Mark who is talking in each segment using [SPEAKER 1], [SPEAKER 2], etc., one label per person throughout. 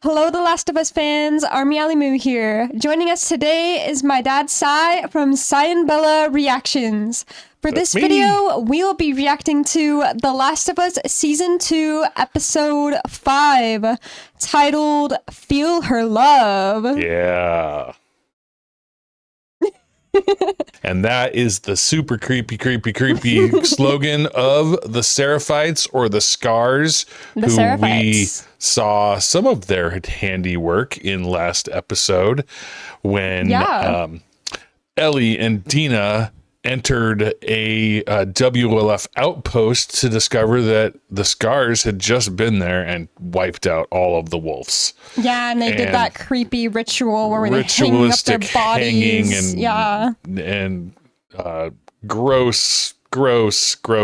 [SPEAKER 1] Hello, The Last of Us fans. Army Alimu here. Joining us today is my dad, Sai, from Sai and Bella Reactions. For this video, we'll be reacting to The Last of Us Season 2, Episode 5, titled Feel Her Love.
[SPEAKER 2] Yeah. And that is the super creepy slogan of the Seraphites, or the Scars, we saw some of their handiwork in last episode when Ellie and Dina entered a WLF outpost to discover that the Scars had just been there and wiped out all of the wolves.
[SPEAKER 1] Yeah, and they did that creepy ritual where they hang up their bodies.
[SPEAKER 2] And gross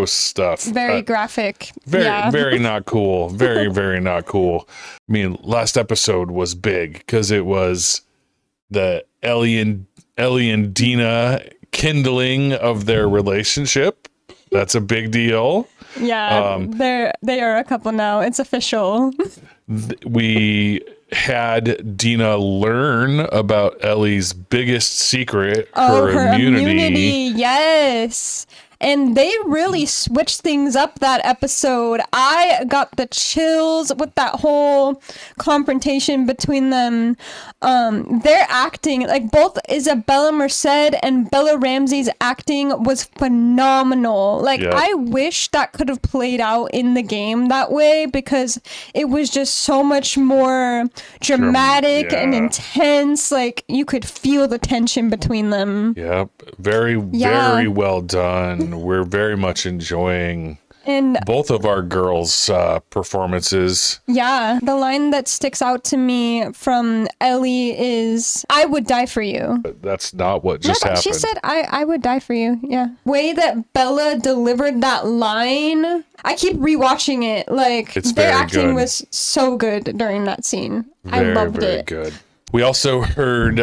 [SPEAKER 2] stuff.
[SPEAKER 1] Very graphic.
[SPEAKER 2] Very not cool. Very not cool. I mean, last episode was big because it was the Ellie and Dina kindling of their relationship. That's a big deal.
[SPEAKER 1] Yeah, they are a couple now. It's official.
[SPEAKER 2] We had Dina learn about Ellie's biggest secret, her immunity. Yes.
[SPEAKER 1] And they really switched things up that episode. I got the chills with that whole confrontation between them. Their acting, like both Isabella Merced and Bella Ramsey's acting was phenomenal. Like, I wish that could have played out in the game that way, because it was just so much more dramatic and intense. Like, you could feel the tension between them.
[SPEAKER 2] Yep. Very well done. We're very much enjoying both of our girls' performances.
[SPEAKER 1] Yeah, the line that sticks out to me from Ellie is, "I would die for you."
[SPEAKER 2] But that's not what just happened.
[SPEAKER 1] She said, I would die for you. Yeah. Way that Bella delivered that line, I keep rewatching it. Like, their acting was so good during that scene. I loved it.
[SPEAKER 2] Very good. We also heard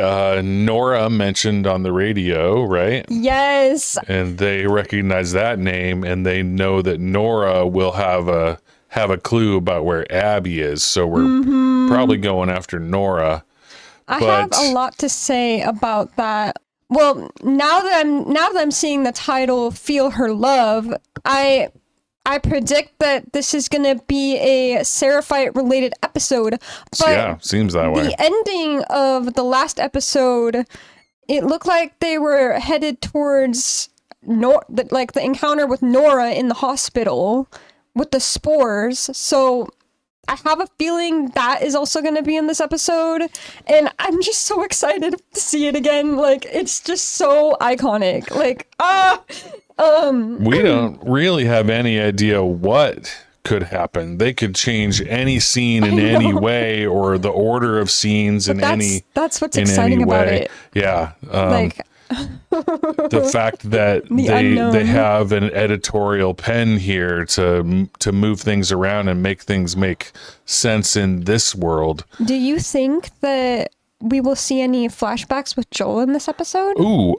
[SPEAKER 2] Nora mentioned on the radio, right?
[SPEAKER 1] Yes.
[SPEAKER 2] And they recognize that name, and they know that Nora will have a clue about where Abby is. So we're probably going after Nora.
[SPEAKER 1] I have a lot to say about that. Well, now that I'm seeing the title "Feel Her Love," I predict that this is going to be a Seraphite-related episode. But
[SPEAKER 2] yeah, seems that way.
[SPEAKER 1] The ending of the last episode, it looked like they were headed towards the encounter with Nora in the hospital with the spores. So I have a feeling that is also going to be in this episode, and I'm just so excited to see it again. Like, it's just so iconic. Like, we
[SPEAKER 2] don't really have any idea what could happen. They could change any scene in any way, or the order of scenes
[SPEAKER 1] that's what's exciting about it.
[SPEAKER 2] Yeah. The fact that they have an editorial pen here to move things around and make things make sense in this world.
[SPEAKER 1] Do you think that we will see any flashbacks with Joel in this episode?
[SPEAKER 2] Ooh,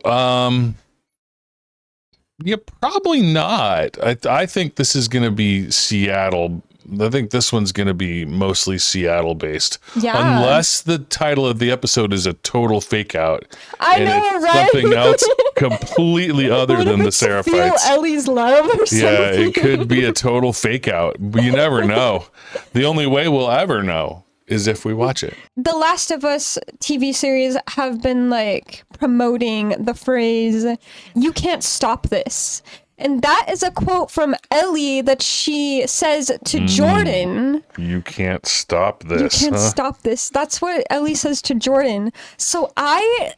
[SPEAKER 2] yeah, probably not. I think this is going to be Seattle. I think this one's going to be mostly Seattle based. Yeah. Unless the title of the episode is a total fake out.
[SPEAKER 1] I know, right?
[SPEAKER 2] Something else completely other than the Seraphites.
[SPEAKER 1] Feel Ellie's love or something?
[SPEAKER 2] Yeah, it could be a total fake out. You never know. The only way we'll ever know is if we watch it.
[SPEAKER 1] The Last of Us TV series have been like promoting the phrase, "You can't stop this." And that is a quote from Ellie that she says to Jordan.
[SPEAKER 2] You can't stop this.
[SPEAKER 1] You can't stop this. That's what Ellie says to Jordan. So I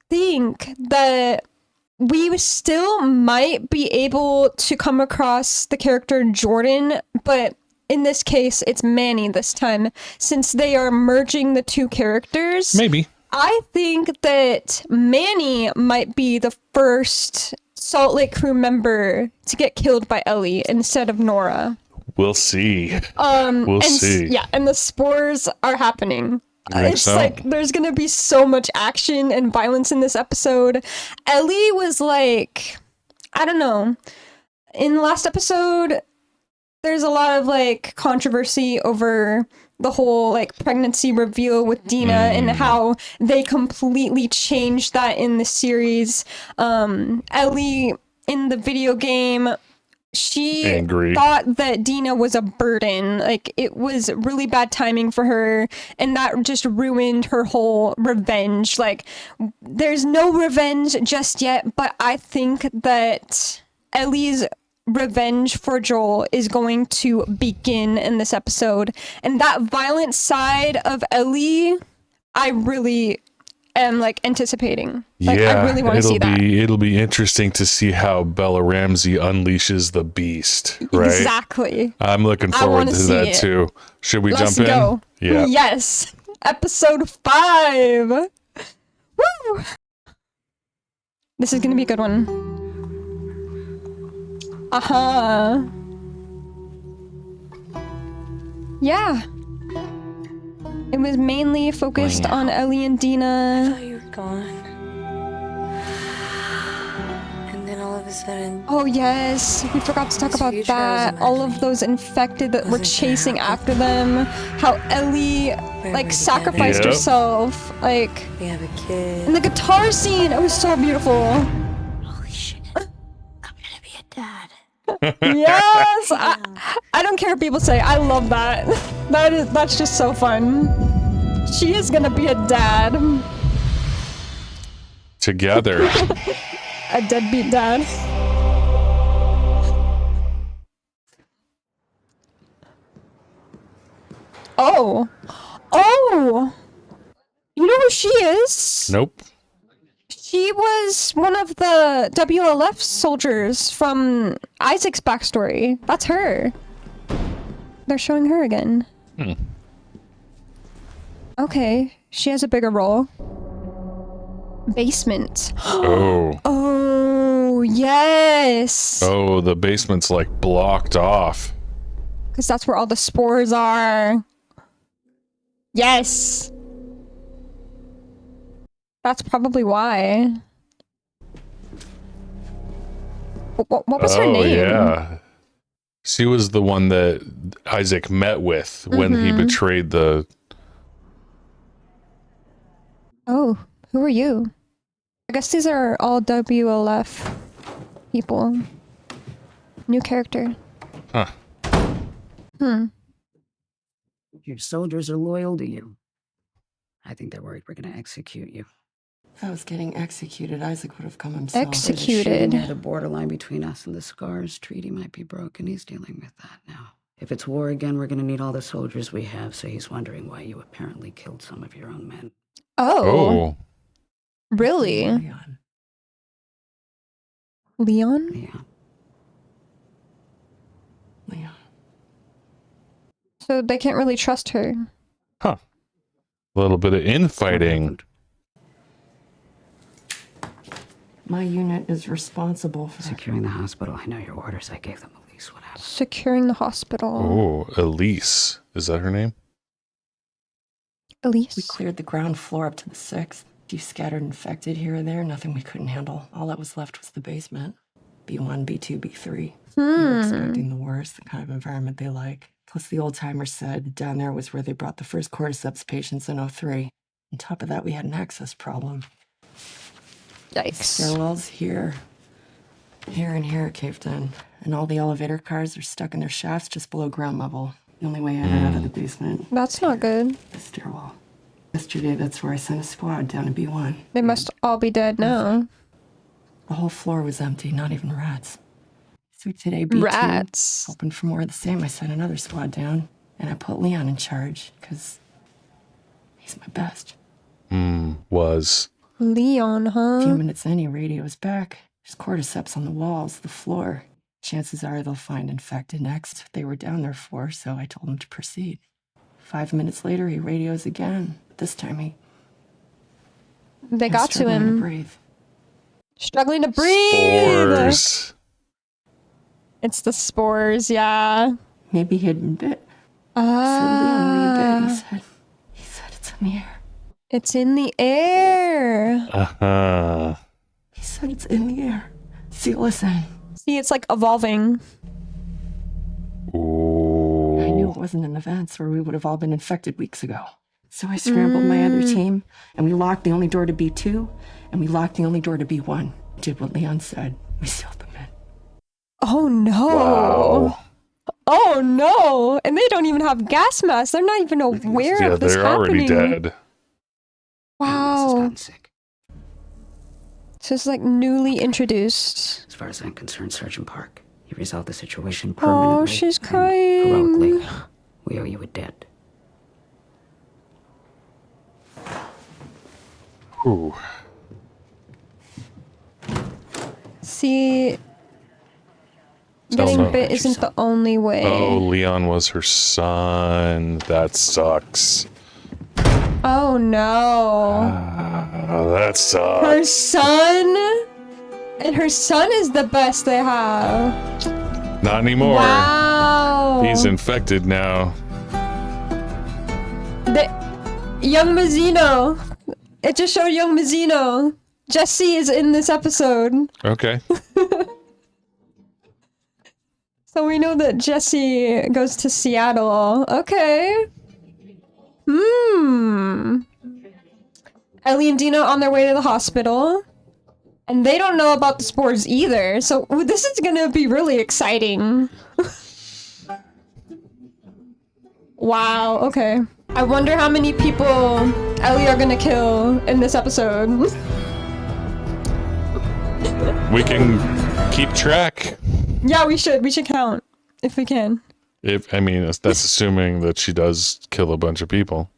[SPEAKER 1] think that we still might be able to come across the character Jordan, but in this case, it's Manny this time, since they are merging the two characters.
[SPEAKER 2] Maybe.
[SPEAKER 1] I think that Manny might be the first Salt Lake crew member to get killed by Ellie instead of Nora.
[SPEAKER 2] We'll see.
[SPEAKER 1] We'll
[SPEAKER 2] see.
[SPEAKER 1] Yeah, and the spores are happening. It's
[SPEAKER 2] so?
[SPEAKER 1] like there's gonna be so much action and violence in this episode. Ellie was like, I don't know. In the last episode, there's a lot of like controversy over the whole like pregnancy reveal with Dina and how they completely changed that in the series. Ellie in the video game, she thought that Dina was a burden. Like, it was really bad timing for her, and that just ruined her whole revenge. Like, there's no revenge just yet, but I think that Ellie's revenge for Joel is going to begin in this episode. And that violent side of Ellie, I really am like anticipating. Like, I really want to see that.
[SPEAKER 2] It'll be interesting to see how Bella Ramsey unleashes the beast, right?
[SPEAKER 1] Exactly.
[SPEAKER 2] I'm looking forward to that too. Should we jump in?
[SPEAKER 1] Go.
[SPEAKER 2] Yeah.
[SPEAKER 1] Yes. Episode 5. Woo! This is gonna be a good one. Yeah. It was mainly focused on Ellie and Dina.
[SPEAKER 3] I thought you were gone. And then all of a sudden...
[SPEAKER 1] Oh yes, we forgot to talk about that. All of those infected that were chasing after them. How Ellie, like, sacrificed herself. Like,
[SPEAKER 3] we have a kid.
[SPEAKER 1] and the guitar scene, it was so beautiful.
[SPEAKER 3] Holy shit. I'm gonna be a dad.
[SPEAKER 1] Yes! I don't care what people say. I love that. That's just so fun. She is gonna be a dad.
[SPEAKER 2] Together.
[SPEAKER 1] A deadbeat dad. Oh. Oh! You know who she is?
[SPEAKER 2] Nope.
[SPEAKER 1] She was one of the WLF soldiers from Isaac's backstory. That's her. They're showing her again. Okay, she has a bigger role. Basement.
[SPEAKER 2] Oh.
[SPEAKER 1] Oh, yes.
[SPEAKER 2] Oh, the basement's like blocked off.
[SPEAKER 1] Because that's where all the spores are. Yes. That's probably why. What was her name?
[SPEAKER 2] Oh, yeah. She was the one that Isaac met with when he betrayed the...
[SPEAKER 1] Oh, who are you? I guess these are all WLF people. New character.
[SPEAKER 2] Huh.
[SPEAKER 4] Your soldiers are loyal to you. I think they're worried we're gonna execute you.
[SPEAKER 3] If I was getting executed, Isaac would have come himself.
[SPEAKER 1] Executed.
[SPEAKER 4] The borderline between us and the Scars treaty might be broken. He's dealing with that now. If it's war again, we're gonna need all the soldiers we have, so he's wondering why you apparently killed some of your own men.
[SPEAKER 1] Oh. Really?
[SPEAKER 3] Leon.
[SPEAKER 1] Leon?
[SPEAKER 4] Yeah.
[SPEAKER 3] Leon.
[SPEAKER 1] So they can't really trust her.
[SPEAKER 2] Huh. A little bit of infighting.
[SPEAKER 3] My unit is responsible for
[SPEAKER 4] Securing the hospital. I know your orders. I gave them the lease. What happened?
[SPEAKER 1] Securing the hospital.
[SPEAKER 2] Oh, Elise. Is that her name?
[SPEAKER 1] Elise?
[SPEAKER 3] We cleared the ground floor up to the 6th. Few scattered infected here and there, nothing we couldn't handle. All that was left was the basement. B1, B2, B3. We were expecting the worst, the kind of environment they like. Plus, the old-timers said down there was where they brought the first cordyceps patients in '03. On top of that, we had an access problem.
[SPEAKER 1] Yikes.
[SPEAKER 3] Stairwells here, and here caved in. And all the elevator cars are stuck in their shafts just below ground level. The only way in and out of the basement.
[SPEAKER 1] That's not good.
[SPEAKER 3] The stairwell. Yesterday, that's where I sent a squad down to B1.
[SPEAKER 1] They must all be dead now.
[SPEAKER 3] The whole floor was empty, not even rats. So today, B2,
[SPEAKER 1] Rats.
[SPEAKER 3] hoping for more of the same, I sent another squad down. And I put Leon in charge, because he's my best.
[SPEAKER 2] Was.
[SPEAKER 1] Leon,
[SPEAKER 3] A
[SPEAKER 1] huh?
[SPEAKER 3] few minutes in, he radios back. There's cordyceps on the walls, the floor. Chances are they'll find infected next. They were down there for, so I told him to proceed. 5 minutes later, he radios again. This time
[SPEAKER 1] They got to
[SPEAKER 3] struggling
[SPEAKER 1] him.
[SPEAKER 3] to breathe.
[SPEAKER 1] Struggling to breathe.
[SPEAKER 2] Spores.
[SPEAKER 1] It's the spores, yeah.
[SPEAKER 3] maybe he had been bit.
[SPEAKER 1] Ah.
[SPEAKER 3] So Leon, were you bit? He said it's in the air.
[SPEAKER 1] It's in the air.
[SPEAKER 2] Uh-huh.
[SPEAKER 3] He said it's in the air. See, listen.
[SPEAKER 1] See, it's like evolving.
[SPEAKER 2] Ooh.
[SPEAKER 3] I knew it wasn't an event or we would have all been infected weeks ago. So I scrambled my other team, and we locked the only door to B2, and we locked the only door to B1. Did what Leon said. We sealed them in.
[SPEAKER 1] Oh no.
[SPEAKER 2] Wow.
[SPEAKER 1] Oh no. And they don't even have gas masks. They're not even aware
[SPEAKER 2] Yeah,
[SPEAKER 1] of this
[SPEAKER 2] they're
[SPEAKER 1] happening.
[SPEAKER 2] already dead.
[SPEAKER 1] Wow.
[SPEAKER 4] Sick.
[SPEAKER 1] So it's like newly introduced.
[SPEAKER 4] As far as I'm concerned, Sergeant Park, you resolved the situation permanently.
[SPEAKER 1] Oh, she's
[SPEAKER 4] and
[SPEAKER 1] crying.
[SPEAKER 4] heroically. We owe you a debt.
[SPEAKER 2] Ooh.
[SPEAKER 1] See,
[SPEAKER 2] Tell
[SPEAKER 1] getting
[SPEAKER 2] them.
[SPEAKER 1] bit isn't the only way.
[SPEAKER 2] Oh, Leon was her son. That sucks.
[SPEAKER 1] Oh no.
[SPEAKER 2] Oh, that sucks.
[SPEAKER 1] Her son? And her son is the best they have.
[SPEAKER 2] Not anymore.
[SPEAKER 1] Wow.
[SPEAKER 2] He's infected now.
[SPEAKER 1] Young Mazzino. It just showed young Mazzino. Jesse is in this episode.
[SPEAKER 2] Okay.
[SPEAKER 1] So we know that Jesse goes to Seattle. Okay. Ellie and Dina on their way to the hospital. And they don't know about the spores either. So this is gonna be really exciting. Wow, okay. I wonder how many people Ellie are gonna kill in this episode.
[SPEAKER 2] We can keep track.
[SPEAKER 1] Yeah, we should. We should count. If we can.
[SPEAKER 2] If I mean, that's assuming that she does kill a bunch of people.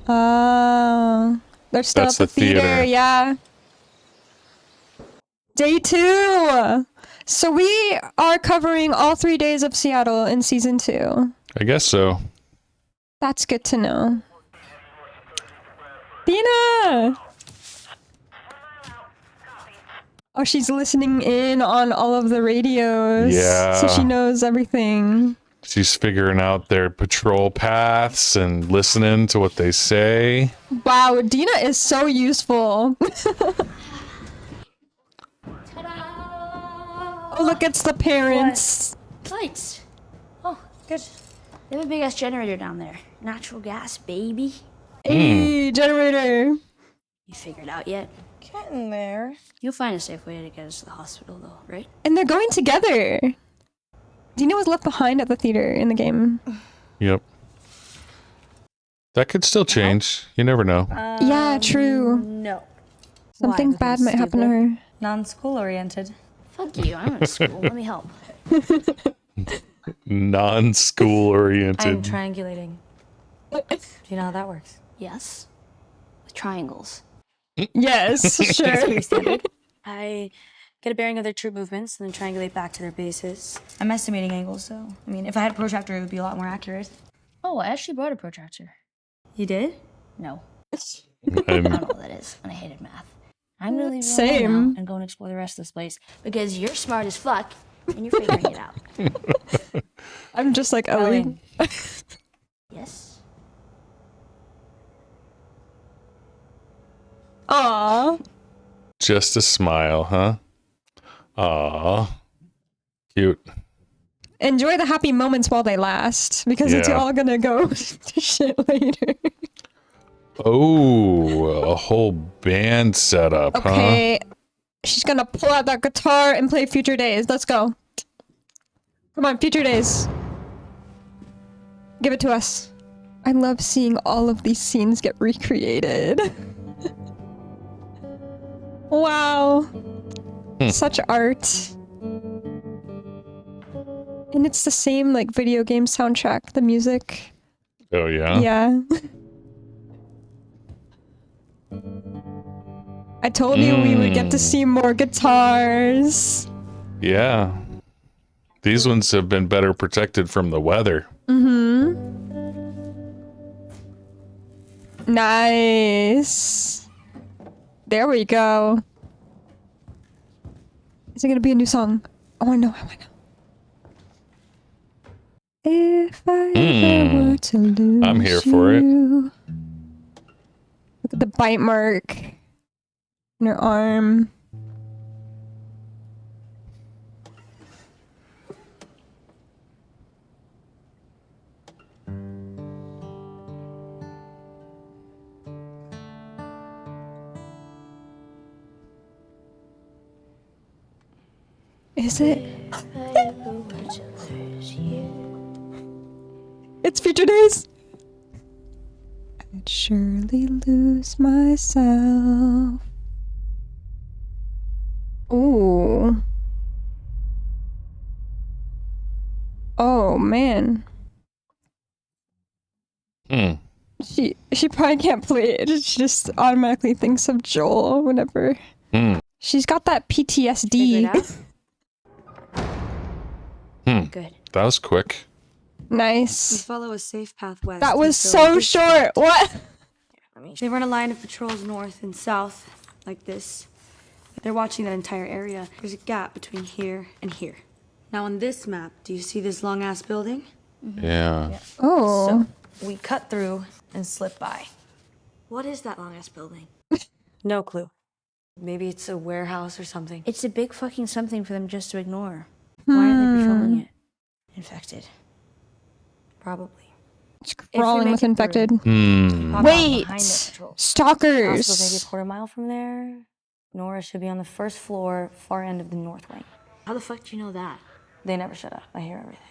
[SPEAKER 1] They're still
[SPEAKER 2] That's
[SPEAKER 1] at the
[SPEAKER 2] the theater.
[SPEAKER 1] theater. Yeah. Day 2. So we are covering all 3 days of Seattle in season 2.
[SPEAKER 2] I guess so.
[SPEAKER 1] That's good to know. Dina! Oh, she's listening in on all of the radios.
[SPEAKER 2] Yeah.
[SPEAKER 1] So she knows everything.
[SPEAKER 2] She's figuring out their patrol paths and listening to what they say.
[SPEAKER 1] Wow, Dina is so useful. Oh, look, it's the parents.
[SPEAKER 5] Lights. Oh, good. They have a big ass generator down there. Natural gas, baby.
[SPEAKER 1] Hey, generator.
[SPEAKER 5] You figured out yet?
[SPEAKER 6] Getting there.
[SPEAKER 5] You'll find a safe way to get us to the hospital, though, right?
[SPEAKER 1] And they're going together. Dina was left behind at the theater in the game.
[SPEAKER 2] Yep. That could still change. You never know.
[SPEAKER 1] Yeah, true.
[SPEAKER 6] No.
[SPEAKER 1] Something
[SPEAKER 6] Why?
[SPEAKER 1] bad might happen to her.
[SPEAKER 6] Non-school oriented.
[SPEAKER 5] Fuck you, I'm in school. Let me help.
[SPEAKER 2] Non-school
[SPEAKER 6] I'm
[SPEAKER 2] oriented.
[SPEAKER 6] triangulating. Do you know how that works?
[SPEAKER 5] Yes? With triangles.
[SPEAKER 1] Yes, sure.
[SPEAKER 6] Pretty standard. I get a bearing of their troop movements and then triangulate back to their bases. I'm estimating angles, though. I mean, if I had a protractor, it would be a lot more accurate.
[SPEAKER 5] Oh, I actually brought a protractor.
[SPEAKER 6] You did?
[SPEAKER 5] No. I don't know what that is, and I hated math. I'm gonna leave it alone
[SPEAKER 1] Same.
[SPEAKER 5] now and go and explore the rest of this place because you're smart as fuck and you're figuring it out.
[SPEAKER 1] I'm just like Ellie.
[SPEAKER 5] Yes?
[SPEAKER 1] Aww.
[SPEAKER 2] Just a smile, huh? Aw. Cute.
[SPEAKER 1] Enjoy the happy moments while they last, because it's
[SPEAKER 2] Yeah.
[SPEAKER 1] all gonna go to shit later.
[SPEAKER 2] Oh, a whole band setup,
[SPEAKER 1] Okay. She's gonna pull out that guitar and play Future Days. Let's go. Come on, Future Days. Give it to us. I love seeing all of these scenes get recreated. Wow. Such art. And it's the same like video game soundtrack, the music.
[SPEAKER 2] huh? Oh, yeah?
[SPEAKER 1] Yeah. I told you we would get to see more guitars.
[SPEAKER 2] Yeah. These ones have been better protected from the weather.
[SPEAKER 1] Nice. There we go. Is it gonna be a new song? Oh, I know. If I ever were to lose
[SPEAKER 2] I'm here for it.
[SPEAKER 1] you. Look at the bite mark in her arm. Is it? It's Future Days. I'd surely lose myself. Ooh. Oh man. She probably can't play it. She just automatically thinks of Joel whenever. She's got that PTSD.
[SPEAKER 6] Good.
[SPEAKER 2] That was quick.
[SPEAKER 6] We
[SPEAKER 1] Nice.
[SPEAKER 6] follow a safe path west.
[SPEAKER 1] That was
[SPEAKER 6] until
[SPEAKER 1] so
[SPEAKER 6] this-
[SPEAKER 1] short. What?
[SPEAKER 6] They run a line of patrols north and south, like this. They're watching that entire area. There's a gap between here and here. Now on this map, do you see this long-ass building?
[SPEAKER 2] Yeah.
[SPEAKER 1] Oh.
[SPEAKER 6] So we cut through and slip by. What is that long-ass building? No clue. Maybe it's a warehouse or something.
[SPEAKER 5] It's a big fucking something for them just to ignore. Why are they patrolling it? Infected.
[SPEAKER 6] Probably.
[SPEAKER 1] It's crawling
[SPEAKER 6] make
[SPEAKER 1] with
[SPEAKER 6] it
[SPEAKER 1] infected.
[SPEAKER 6] Pop out
[SPEAKER 1] Wait.
[SPEAKER 6] behind the patrol. Hospital's maybe a
[SPEAKER 1] Stalkers.
[SPEAKER 6] quarter mile from there. Nora should be on the first floor, far end of the north wing.
[SPEAKER 5] How the fuck do you know that?
[SPEAKER 6] They never shut up. I hear everything.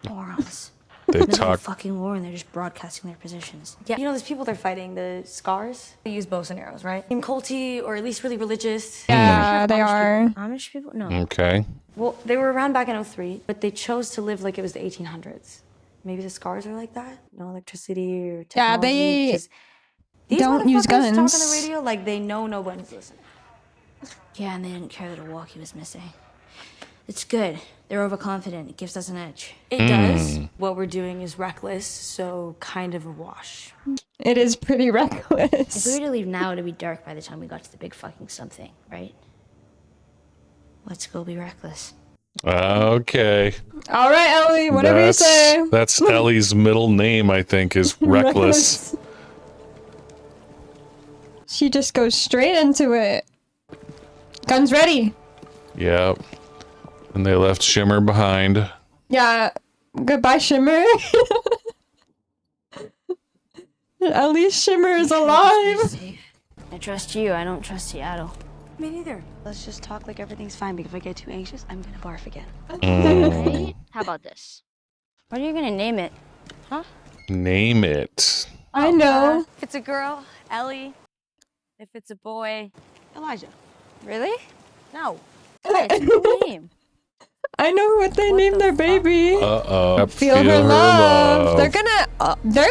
[SPEAKER 5] Morons.
[SPEAKER 2] They
[SPEAKER 5] Middle of
[SPEAKER 2] talk.
[SPEAKER 5] fucking war and they're just broadcasting their positions.
[SPEAKER 6] Yeah, you know those people they're fighting, the scars? They use bows and arrows, right? In culty, or at least really religious.
[SPEAKER 1] Yeah, they are.
[SPEAKER 5] Amish people? No.
[SPEAKER 2] Okay.
[SPEAKER 6] Well, they were around back in '03, but they chose to live like it was the 1800s. Maybe the scars are like that? No electricity or technology.
[SPEAKER 1] Yeah, they
[SPEAKER 6] 'cause these
[SPEAKER 1] don't use
[SPEAKER 6] motherfuckers talk on
[SPEAKER 1] guns.
[SPEAKER 6] the radio like they know nobody's listening.
[SPEAKER 5] Yeah, and they didn't care that a walkie was missing. It's good. They're overconfident. It gives us an edge.
[SPEAKER 6] It does. What we're doing is reckless, so kind of a wash.
[SPEAKER 1] It is pretty
[SPEAKER 5] If we
[SPEAKER 1] reckless.
[SPEAKER 5] were to leave now, it'd be dark by the time we got to the big fucking something, right? Let's go be reckless.
[SPEAKER 2] Okay.
[SPEAKER 1] All right, Ellie, whatever you say.
[SPEAKER 2] That's Ellie's middle name, I think, is Reckless.
[SPEAKER 1] She just goes straight into it. Guns ready.
[SPEAKER 2] Yep. And they left Shimmer behind.
[SPEAKER 1] Yeah. Goodbye, Shimmer. At least Shimmer is alive.
[SPEAKER 5] I trust you. I don't trust Seattle.
[SPEAKER 6] Me neither. Let's just talk like everything's fine, because if I get too anxious, I'm gonna barf again.
[SPEAKER 5] Right? How about this? What are you gonna name it?
[SPEAKER 2] Name it.
[SPEAKER 1] I know.
[SPEAKER 6] If it's a girl, Ellie. If it's a boy, Elijah.
[SPEAKER 5] Really?
[SPEAKER 6] No.
[SPEAKER 5] It's a cool name.
[SPEAKER 1] I know what they named their baby.
[SPEAKER 2] Uh-oh.
[SPEAKER 1] Feel her love. They're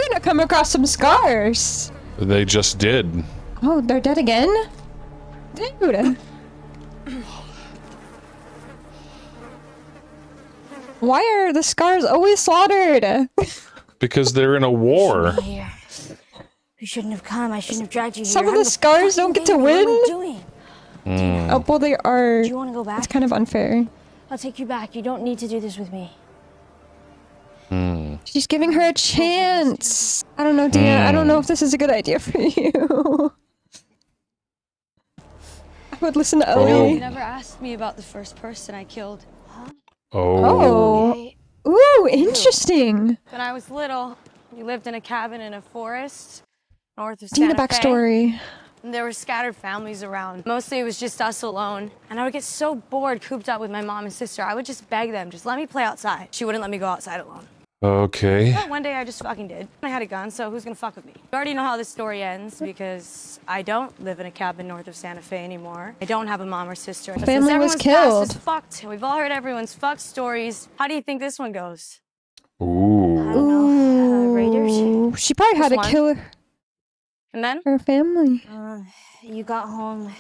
[SPEAKER 1] gonna come across some scars.
[SPEAKER 2] They just did.
[SPEAKER 1] Oh, they're dead again? Dude. Why are the scars always slaughtered?
[SPEAKER 2] Because they're in a war.
[SPEAKER 5] Here. You shouldn't have come. I shouldn't have dragged you here.
[SPEAKER 1] Some of
[SPEAKER 5] I'm
[SPEAKER 1] the scars don't get to
[SPEAKER 5] baby. What am I
[SPEAKER 1] win?
[SPEAKER 5] doing?
[SPEAKER 1] Oh, well, they are.
[SPEAKER 5] Do you want to go back?
[SPEAKER 1] It's kind of unfair.
[SPEAKER 5] I'll take you back. You don't need to do this with me.
[SPEAKER 1] She's giving her a chance. I don't know, Dina. I don't know if this is a good idea for you. I would listen to
[SPEAKER 6] You
[SPEAKER 1] Ellie.
[SPEAKER 6] never asked me about the first person I killed.
[SPEAKER 1] Oh. Ooh, interesting.
[SPEAKER 6] When I was little, we lived in a cabin in a forest north of
[SPEAKER 1] Dina
[SPEAKER 6] Santa Fe.
[SPEAKER 1] backstory.
[SPEAKER 6] And there were scattered families around. Mostly it was just us alone. And I would get so bored cooped up with my mom and sister. I would just beg them, just let me play outside. She wouldn't let me go outside alone.
[SPEAKER 2] Okay.
[SPEAKER 6] But one day I just fucking did. I had a gun, so who's gonna fuck with me? You already know how this story ends, because I don't live in a cabin north of Santa Fe anymore. I don't have a mom or sister. But
[SPEAKER 1] Family
[SPEAKER 6] since
[SPEAKER 1] was
[SPEAKER 6] everyone's
[SPEAKER 1] killed.
[SPEAKER 6] past is fucked. We've all heard everyone's fucked stories. How do you think this one goes?
[SPEAKER 2] Ooh.
[SPEAKER 5] I don't know. Raiders?
[SPEAKER 1] Ooh, she probably had to
[SPEAKER 6] Just
[SPEAKER 1] kill
[SPEAKER 6] And then?
[SPEAKER 1] her family.
[SPEAKER 5] You got home.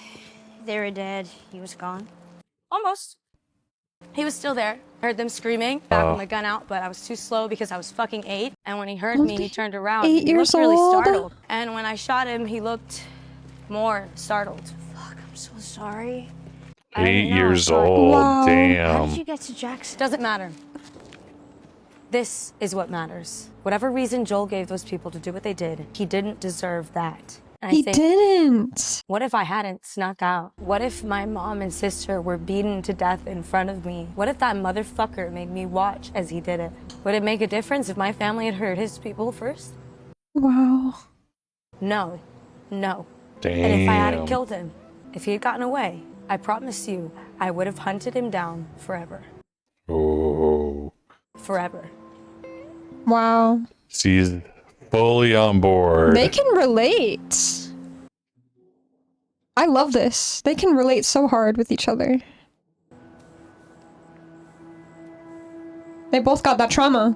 [SPEAKER 5] They were dead. He was gone.
[SPEAKER 6] Almost. He was still there. Heard them screaming, back with my gun out, but I was too slow because I was fucking 8. And when he heard me, he turned around.
[SPEAKER 1] 8
[SPEAKER 6] He
[SPEAKER 1] years
[SPEAKER 6] looked really
[SPEAKER 1] old?
[SPEAKER 6] startled. And when I shot him, he looked more startled.
[SPEAKER 5] Fuck, I'm so sorry.
[SPEAKER 2] 8 years
[SPEAKER 6] Sorry.
[SPEAKER 2] old.
[SPEAKER 1] Wow.
[SPEAKER 5] How
[SPEAKER 2] Damn.
[SPEAKER 5] did you get to Jackson?
[SPEAKER 6] Doesn't matter.
[SPEAKER 7] This is what matters. Whatever reason Joel gave those people to do what they did, he didn't deserve that. And
[SPEAKER 1] He didn't.
[SPEAKER 7] what if I hadn't snuck out? What if my mom and sister were beaten to death in front of me? What if that motherfucker made me watch as he did it? Would it make a difference if my family had hurt his people first?
[SPEAKER 1] Wow.
[SPEAKER 7] No. No.
[SPEAKER 2] Damn.
[SPEAKER 7] And if I hadn't killed him, if he had gotten away, I promise you, I would have hunted him down forever.
[SPEAKER 2] Oh.
[SPEAKER 7] Forever.
[SPEAKER 1] Wow.
[SPEAKER 2] She's fully on board.
[SPEAKER 1] They can relate. I love this. They can relate so hard with each other. They both got that trauma.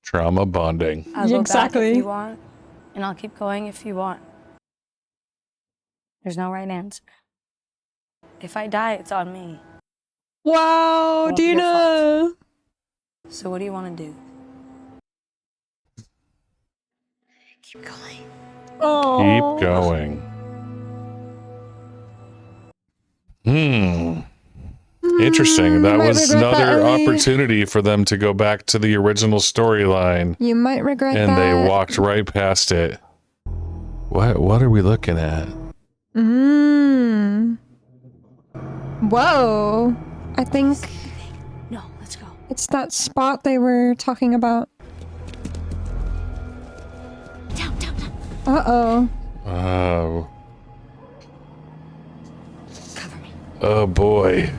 [SPEAKER 2] Trauma bonding.
[SPEAKER 7] I'll go back
[SPEAKER 1] Exactly.
[SPEAKER 7] if you want, and I'll keep going if you want. There's no right answer. If I die, it's on me.
[SPEAKER 1] Wow,
[SPEAKER 7] Won't be your
[SPEAKER 1] Dina.
[SPEAKER 7] So what do you want to do? Keep going.
[SPEAKER 1] Oh.
[SPEAKER 2] Keep going. Interesting. That
[SPEAKER 1] might
[SPEAKER 2] was
[SPEAKER 1] regret that,
[SPEAKER 2] another
[SPEAKER 1] Ellie.
[SPEAKER 2] opportunity for them to go back to the original storyline,
[SPEAKER 1] You might regret
[SPEAKER 2] and
[SPEAKER 1] that.
[SPEAKER 2] they walked right past it. What are we looking at?
[SPEAKER 1] Whoa. I think
[SPEAKER 7] No, let's go.
[SPEAKER 1] it's that spot they were talking about.
[SPEAKER 5] Down.
[SPEAKER 1] Uh-oh.
[SPEAKER 2] Oh.
[SPEAKER 7] Cover me.
[SPEAKER 2] Oh boy.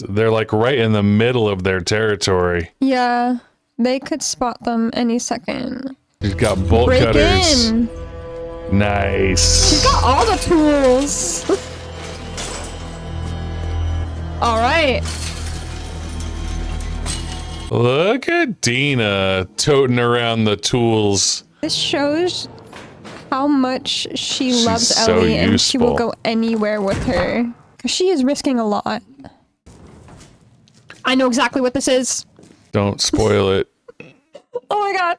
[SPEAKER 2] They're like right in the middle of their territory.
[SPEAKER 1] Yeah. They could spot them any second.
[SPEAKER 2] He's got bolt
[SPEAKER 1] Break
[SPEAKER 2] cutters.
[SPEAKER 1] in.
[SPEAKER 2] Nice.
[SPEAKER 1] She's got all the tools. All right.
[SPEAKER 2] Look at Dina toting around the tools.
[SPEAKER 1] This shows how much she
[SPEAKER 2] She's
[SPEAKER 1] loves
[SPEAKER 2] so
[SPEAKER 1] Ellie and she will
[SPEAKER 2] useful.
[SPEAKER 1] go anywhere with her. Because she is risking a lot. I know exactly what this is.
[SPEAKER 2] Don't spoil it.
[SPEAKER 1] Oh my god.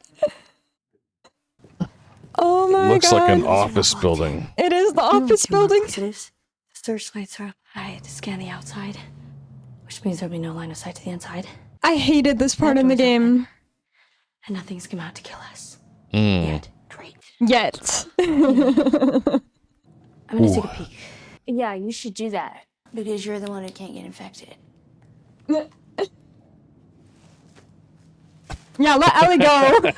[SPEAKER 1] Oh my
[SPEAKER 2] Looks
[SPEAKER 1] god.
[SPEAKER 2] like an office building.
[SPEAKER 1] It is the office building.
[SPEAKER 7] Positives. The searchlights are up. I had to scan the outside, which means there'll be no line of sight to the inside,
[SPEAKER 1] I hated this part
[SPEAKER 7] That
[SPEAKER 1] in the
[SPEAKER 7] door's
[SPEAKER 1] game.
[SPEAKER 7] open. and nothing's come out to kill us.
[SPEAKER 2] Mm.
[SPEAKER 7] Yet. Great.
[SPEAKER 1] Yet.
[SPEAKER 7] I'm gonna take a peek.
[SPEAKER 5] Yeah, you should do that. Because you're the one who can't get infected.
[SPEAKER 1] Yeah, let Ellie go.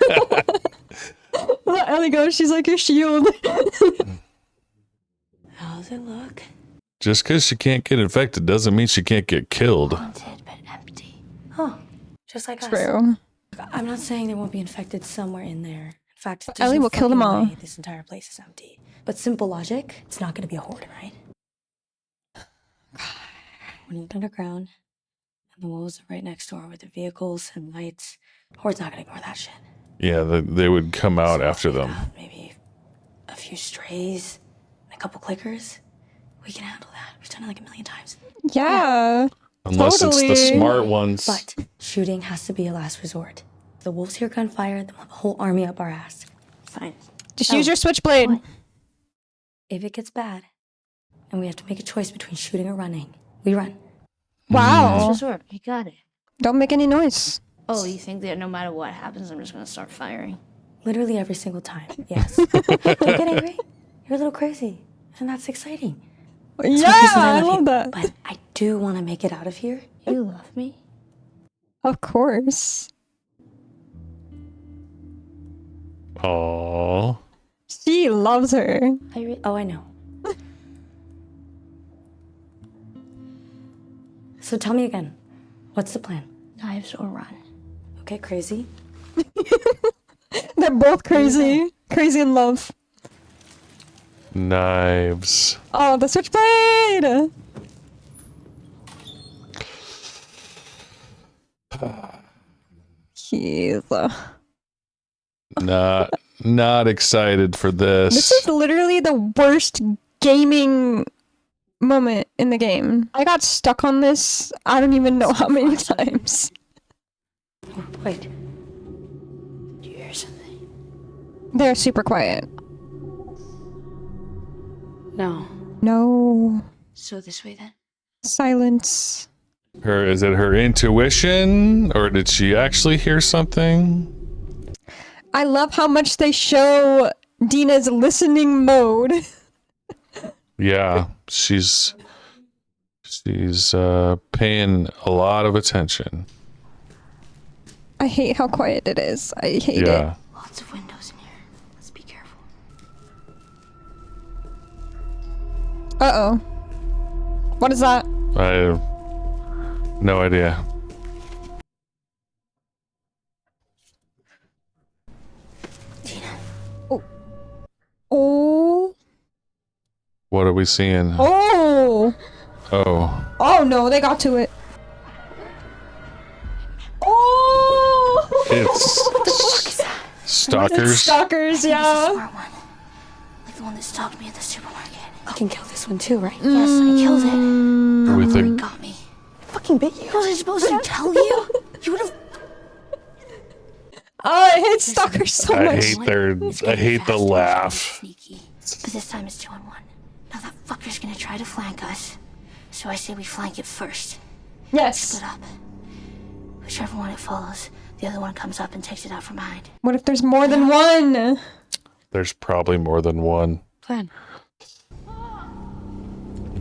[SPEAKER 1] Let Ellie go. She's like your shield.
[SPEAKER 7] How does it look?
[SPEAKER 2] Just because she can't get infected doesn't mean she can't get killed.
[SPEAKER 5] Haunted but empty.
[SPEAKER 7] Oh, just like us.
[SPEAKER 1] True.
[SPEAKER 7] I'm not saying they won't be infected somewhere in there. In fact, there's
[SPEAKER 1] Ellie
[SPEAKER 7] no
[SPEAKER 1] will kill them
[SPEAKER 7] fucking
[SPEAKER 1] all.
[SPEAKER 7] way This entire place is empty. But simple logic, it's not gonna be a horde, right? When it's underground, and the wolves are right next door with the vehicles and lights, horde's not gonna ignore that shit.
[SPEAKER 2] Yeah, they would come out
[SPEAKER 7] So
[SPEAKER 2] after
[SPEAKER 7] we
[SPEAKER 2] them.
[SPEAKER 7] got maybe a few strays and a couple clickers. We can handle that. We've done it like a million times.
[SPEAKER 1] Yeah.
[SPEAKER 2] Unless
[SPEAKER 1] Totally.
[SPEAKER 2] it's the smart ones.
[SPEAKER 7] But shooting has to be a last resort. If the wolves hear gunfire, then we'll have a whole army up our ass. Fine.
[SPEAKER 1] Just use your switchblade.
[SPEAKER 7] If it gets bad, and we have to make a choice between shooting or running, we run.
[SPEAKER 1] Wow.
[SPEAKER 5] Sure, you got it.
[SPEAKER 1] Don't make any noise.
[SPEAKER 5] Oh, you think that no matter what happens, I'm just gonna start firing?
[SPEAKER 7] Literally every single time. Yes. Don't get angry. You're a little crazy, and that's exciting.
[SPEAKER 1] Yeah, I love that.
[SPEAKER 7] But I do want to make it out of here.
[SPEAKER 5] You love me?
[SPEAKER 1] Of course.
[SPEAKER 2] Aww.
[SPEAKER 1] She loves her.
[SPEAKER 7] Oh, I know. So tell me again, what's the plan?
[SPEAKER 5] Knives or run?
[SPEAKER 7] Okay, crazy.
[SPEAKER 1] They're both crazy. Crazy in love.
[SPEAKER 2] Knives.
[SPEAKER 1] Oh, the switchblade! Jeez.
[SPEAKER 2] Not excited for this.
[SPEAKER 1] This is literally the worst gaming moment in the game. I got stuck on this, I don't even know how many times.
[SPEAKER 7] Oh, wait.
[SPEAKER 5] Do you hear something?
[SPEAKER 1] They're super quiet.
[SPEAKER 7] No.
[SPEAKER 1] No.
[SPEAKER 5] So this way then?
[SPEAKER 1] Silence.
[SPEAKER 2] Is it her intuition, or did she actually hear something?
[SPEAKER 1] I love how much they show Dina's listening mode.
[SPEAKER 2] Yeah, she's paying a lot of attention.
[SPEAKER 1] I hate how quiet it is. I hate it.
[SPEAKER 5] Lots of windows in here. Let's be careful.
[SPEAKER 1] Uh-oh. What is that?
[SPEAKER 2] I have no idea.
[SPEAKER 5] Tina.
[SPEAKER 1] Oh.
[SPEAKER 2] What are we seeing?
[SPEAKER 1] Oh.
[SPEAKER 2] Oh.
[SPEAKER 1] Oh no, they got to it. Oh.
[SPEAKER 2] It's
[SPEAKER 5] What the fuck is that?
[SPEAKER 2] stalkers.
[SPEAKER 1] Stalkers, yeah.
[SPEAKER 5] Smart one. Like the one that stalked me at the supermarket.
[SPEAKER 7] You can kill this one too, right?
[SPEAKER 5] Yes, I killed it.
[SPEAKER 2] With
[SPEAKER 5] It
[SPEAKER 2] a,
[SPEAKER 5] got me.
[SPEAKER 7] Fucking bit you.
[SPEAKER 5] Was I supposed to tell you? You would have.
[SPEAKER 1] Oh, I hate stalkers so
[SPEAKER 2] I
[SPEAKER 1] much.
[SPEAKER 2] hate the laugh.
[SPEAKER 5] Sneaky. But this time it's 2 on 1. Now that fucker's gonna try to flank us. So I say we flank it first.
[SPEAKER 1] Yes.
[SPEAKER 5] Split up. Whichever one it follows, the other one comes up and takes it out from behind.
[SPEAKER 1] What if there's more than one?
[SPEAKER 2] There's probably more than one.
[SPEAKER 7] Plan.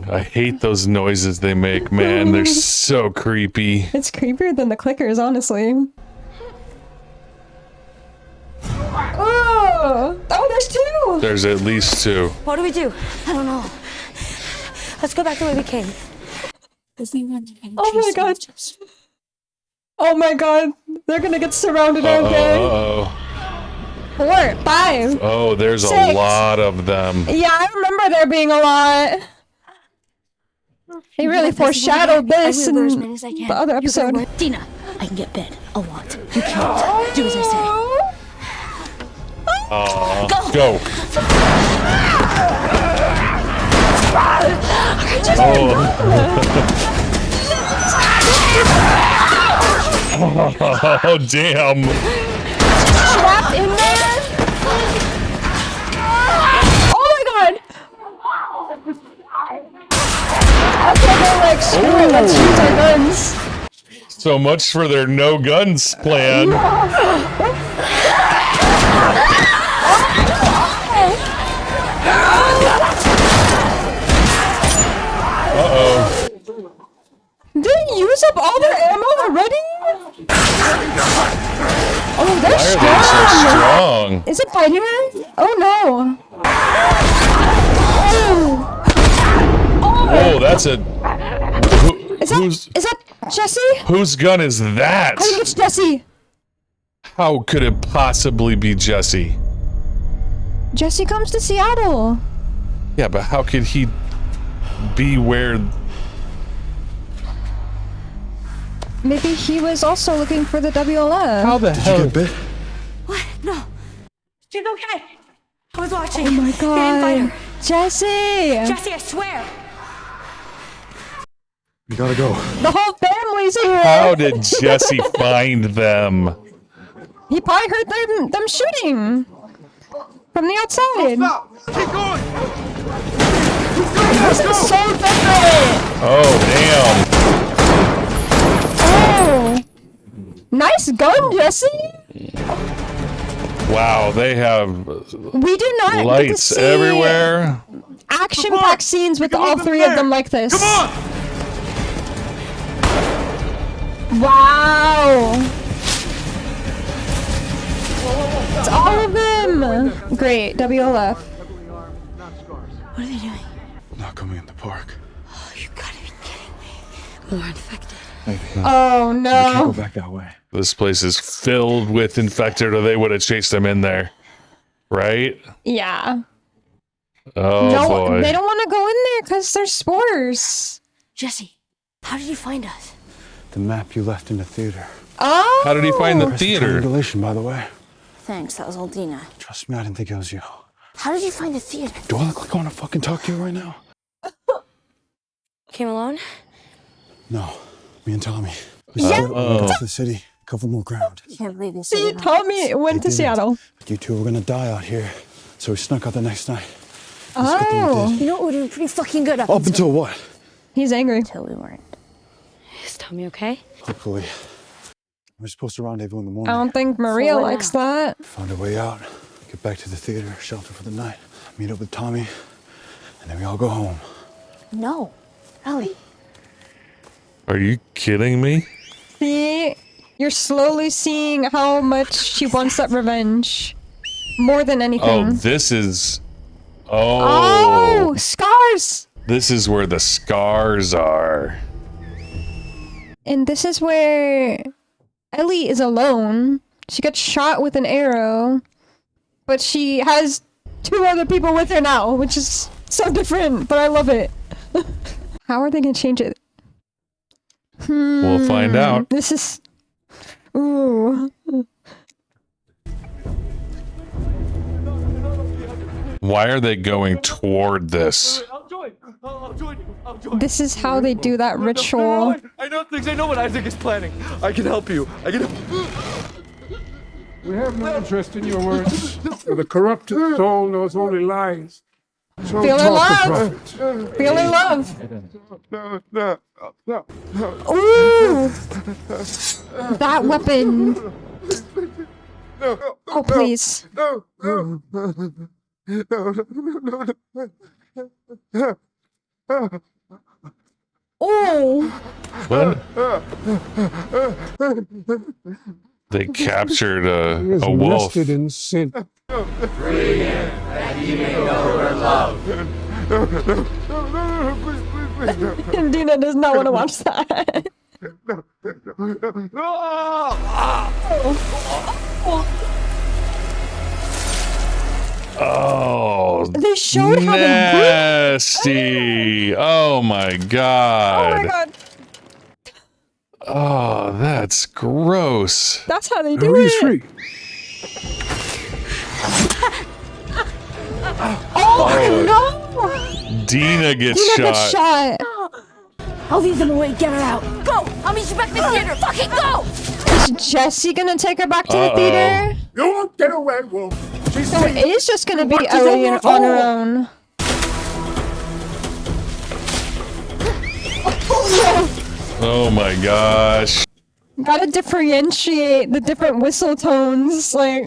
[SPEAKER 2] I hate those noises they make, man. They're so creepy.
[SPEAKER 1] It's creepier than the clickers, honestly. Oh, there's two.
[SPEAKER 2] There's at least 2.
[SPEAKER 7] What do we do?
[SPEAKER 5] I don't know.
[SPEAKER 7] Let's go back the way we came.
[SPEAKER 1] Oh my god. Oh my god. They're gonna get surrounded, aren't they?
[SPEAKER 2] Uh-oh.
[SPEAKER 1] 4, 5.
[SPEAKER 2] Oh, there's
[SPEAKER 1] 6.
[SPEAKER 2] a lot of them.
[SPEAKER 1] Yeah, I remember there being a lot. He really foreshadowed this in the other episode.
[SPEAKER 5] Dina, I can get bed a lot. You can't. Do as I say.
[SPEAKER 2] Go. Oh, damn.
[SPEAKER 1] Trapped in there? Oh my god! Okay, they're like, screw it, let's use our guns.
[SPEAKER 2] So much for their no guns plan. Uh-oh.
[SPEAKER 1] Did they use up all their ammo already? Oh, they're
[SPEAKER 2] Why are
[SPEAKER 1] strong.
[SPEAKER 2] they so strong?
[SPEAKER 1] Is it fighting her? Oh no.
[SPEAKER 2] Oh, that's a...
[SPEAKER 1] Is that Jesse?
[SPEAKER 2] Whose gun is that?
[SPEAKER 1] I think it's Jesse.
[SPEAKER 2] How could it possibly be Jesse?
[SPEAKER 1] Jesse comes to Seattle.
[SPEAKER 2] Yeah, but how could he be where...
[SPEAKER 1] Maybe he was also looking for the WLF.
[SPEAKER 2] How the hell...
[SPEAKER 8] Did you get bit?
[SPEAKER 7] What? No. She's okay. I was watching.
[SPEAKER 1] Oh my
[SPEAKER 7] They didn't fight
[SPEAKER 1] god.
[SPEAKER 7] her.
[SPEAKER 1] Jesse!
[SPEAKER 7] Jesse, I swear.
[SPEAKER 8] You gotta go.
[SPEAKER 1] The whole family's here!
[SPEAKER 2] How did Jesse find them?
[SPEAKER 1] He probably heard them shooting from the outside.
[SPEAKER 8] Keep going!
[SPEAKER 1] This is so different!
[SPEAKER 2] Oh, damn.
[SPEAKER 1] Oh! Nice gun, Jesse!
[SPEAKER 2] Wow, they have
[SPEAKER 1] We do not get to
[SPEAKER 2] lights
[SPEAKER 1] see
[SPEAKER 2] everywhere.
[SPEAKER 1] action-packed scenes with all 3 of them like this.
[SPEAKER 8] Come on!
[SPEAKER 1] Wow! It's all of them! Great, WLF.
[SPEAKER 5] What are they doing?
[SPEAKER 8] Not coming in the park.
[SPEAKER 5] Oh, you gotta be kidding me. More infected.
[SPEAKER 1] Oh
[SPEAKER 8] We can't go
[SPEAKER 1] no.
[SPEAKER 8] back that way.
[SPEAKER 2] This place is filled with infected, or they would have chased them in there. Right?
[SPEAKER 1] Yeah.
[SPEAKER 2] Oh,
[SPEAKER 1] No,
[SPEAKER 2] boy.
[SPEAKER 1] they don't want to go in there because there's spores.
[SPEAKER 5] Jesse, how did you find us?
[SPEAKER 8] The map you left in the theater.
[SPEAKER 1] Oh!
[SPEAKER 2] How did he find the
[SPEAKER 8] Press the
[SPEAKER 2] theater?
[SPEAKER 8] triangulation, by the way.
[SPEAKER 5] Thanks, that was old Dina.
[SPEAKER 8] Trust me, I didn't think it was you.
[SPEAKER 5] How did you find the theater?
[SPEAKER 8] Do I look like I want to fucking talk to you right now?
[SPEAKER 7] Came alone?
[SPEAKER 8] No. Me and Tommy. We
[SPEAKER 1] Yeah.
[SPEAKER 8] said we'd go to the city, cover more ground.
[SPEAKER 5] Can't believe they
[SPEAKER 1] See,
[SPEAKER 5] said
[SPEAKER 1] Tommy went to
[SPEAKER 8] didn't.
[SPEAKER 1] Seattle.
[SPEAKER 8] You two were gonna die out here, so we snuck out the next night. That's a good thing we
[SPEAKER 1] Oh.
[SPEAKER 8] did.
[SPEAKER 5] You know what, we're doing pretty fucking good up
[SPEAKER 8] Up until what?
[SPEAKER 1] He's angry.
[SPEAKER 5] until we weren't.
[SPEAKER 7] Just tell me, okay?
[SPEAKER 8] Hopefully. We're supposed to rendezvous in the
[SPEAKER 1] I
[SPEAKER 8] morning.
[SPEAKER 1] don't think Maria
[SPEAKER 7] So
[SPEAKER 1] likes that.
[SPEAKER 8] Find a way out. Get back to the theater, shelter for the night. Meet up with Tommy, and then we all go home.
[SPEAKER 5] No. Ellie.
[SPEAKER 2] Are you kidding me?
[SPEAKER 1] See, you're slowly seeing how much she wants that revenge. More than anything.
[SPEAKER 2] Oh, this is...
[SPEAKER 1] Oh, scars!
[SPEAKER 2] This is where the scars are.
[SPEAKER 1] And this is where Ellie is alone. She got shot with an arrow, but she has 2 other people with her now, which is so different, but I love it. How are they gonna change it?
[SPEAKER 2] We'll find out.
[SPEAKER 1] This is... Ooh.
[SPEAKER 2] Why are they going toward this?
[SPEAKER 1] This is how they do that ritual.
[SPEAKER 9] I know things. I know what Isaac is planning. I can help you. I can help.
[SPEAKER 10] We have no interest in your words. For the corrupted soul knows only lies. So
[SPEAKER 1] Feel her
[SPEAKER 10] talk the
[SPEAKER 1] love.
[SPEAKER 10] prophet.
[SPEAKER 1] Feel her love.
[SPEAKER 10] No.
[SPEAKER 1] Ooh! That weapon. Oh, please.
[SPEAKER 10] No.
[SPEAKER 1] Oh!
[SPEAKER 2] What? They captured
[SPEAKER 10] He is
[SPEAKER 2] a wolf.
[SPEAKER 10] nested in sin.
[SPEAKER 1] Dina does not want to watch that.
[SPEAKER 2] Oh,
[SPEAKER 1] They showed how they
[SPEAKER 2] nasty. Oh my
[SPEAKER 1] Oh
[SPEAKER 2] god.
[SPEAKER 1] my god.
[SPEAKER 2] Oh, that's gross.
[SPEAKER 1] That's how they do
[SPEAKER 10] He's
[SPEAKER 1] it.
[SPEAKER 10] free.
[SPEAKER 1] Oh, no!
[SPEAKER 2] Dina gets
[SPEAKER 1] Dina
[SPEAKER 2] shot.
[SPEAKER 1] gets shot.
[SPEAKER 5] I'll leave them away. Get her out. Go! I'll meet you back in the theater. Fucking go!
[SPEAKER 1] Is Jessie gonna take her back to the theater?
[SPEAKER 10] You won't get away, Wolf. She's
[SPEAKER 1] So it
[SPEAKER 10] safe.
[SPEAKER 1] is just gonna be
[SPEAKER 10] Watch
[SPEAKER 1] Ellie
[SPEAKER 10] us
[SPEAKER 1] on her
[SPEAKER 10] all.
[SPEAKER 1] own.
[SPEAKER 2] Oh my gosh.
[SPEAKER 1] Gotta differentiate the different whistle tones. Like,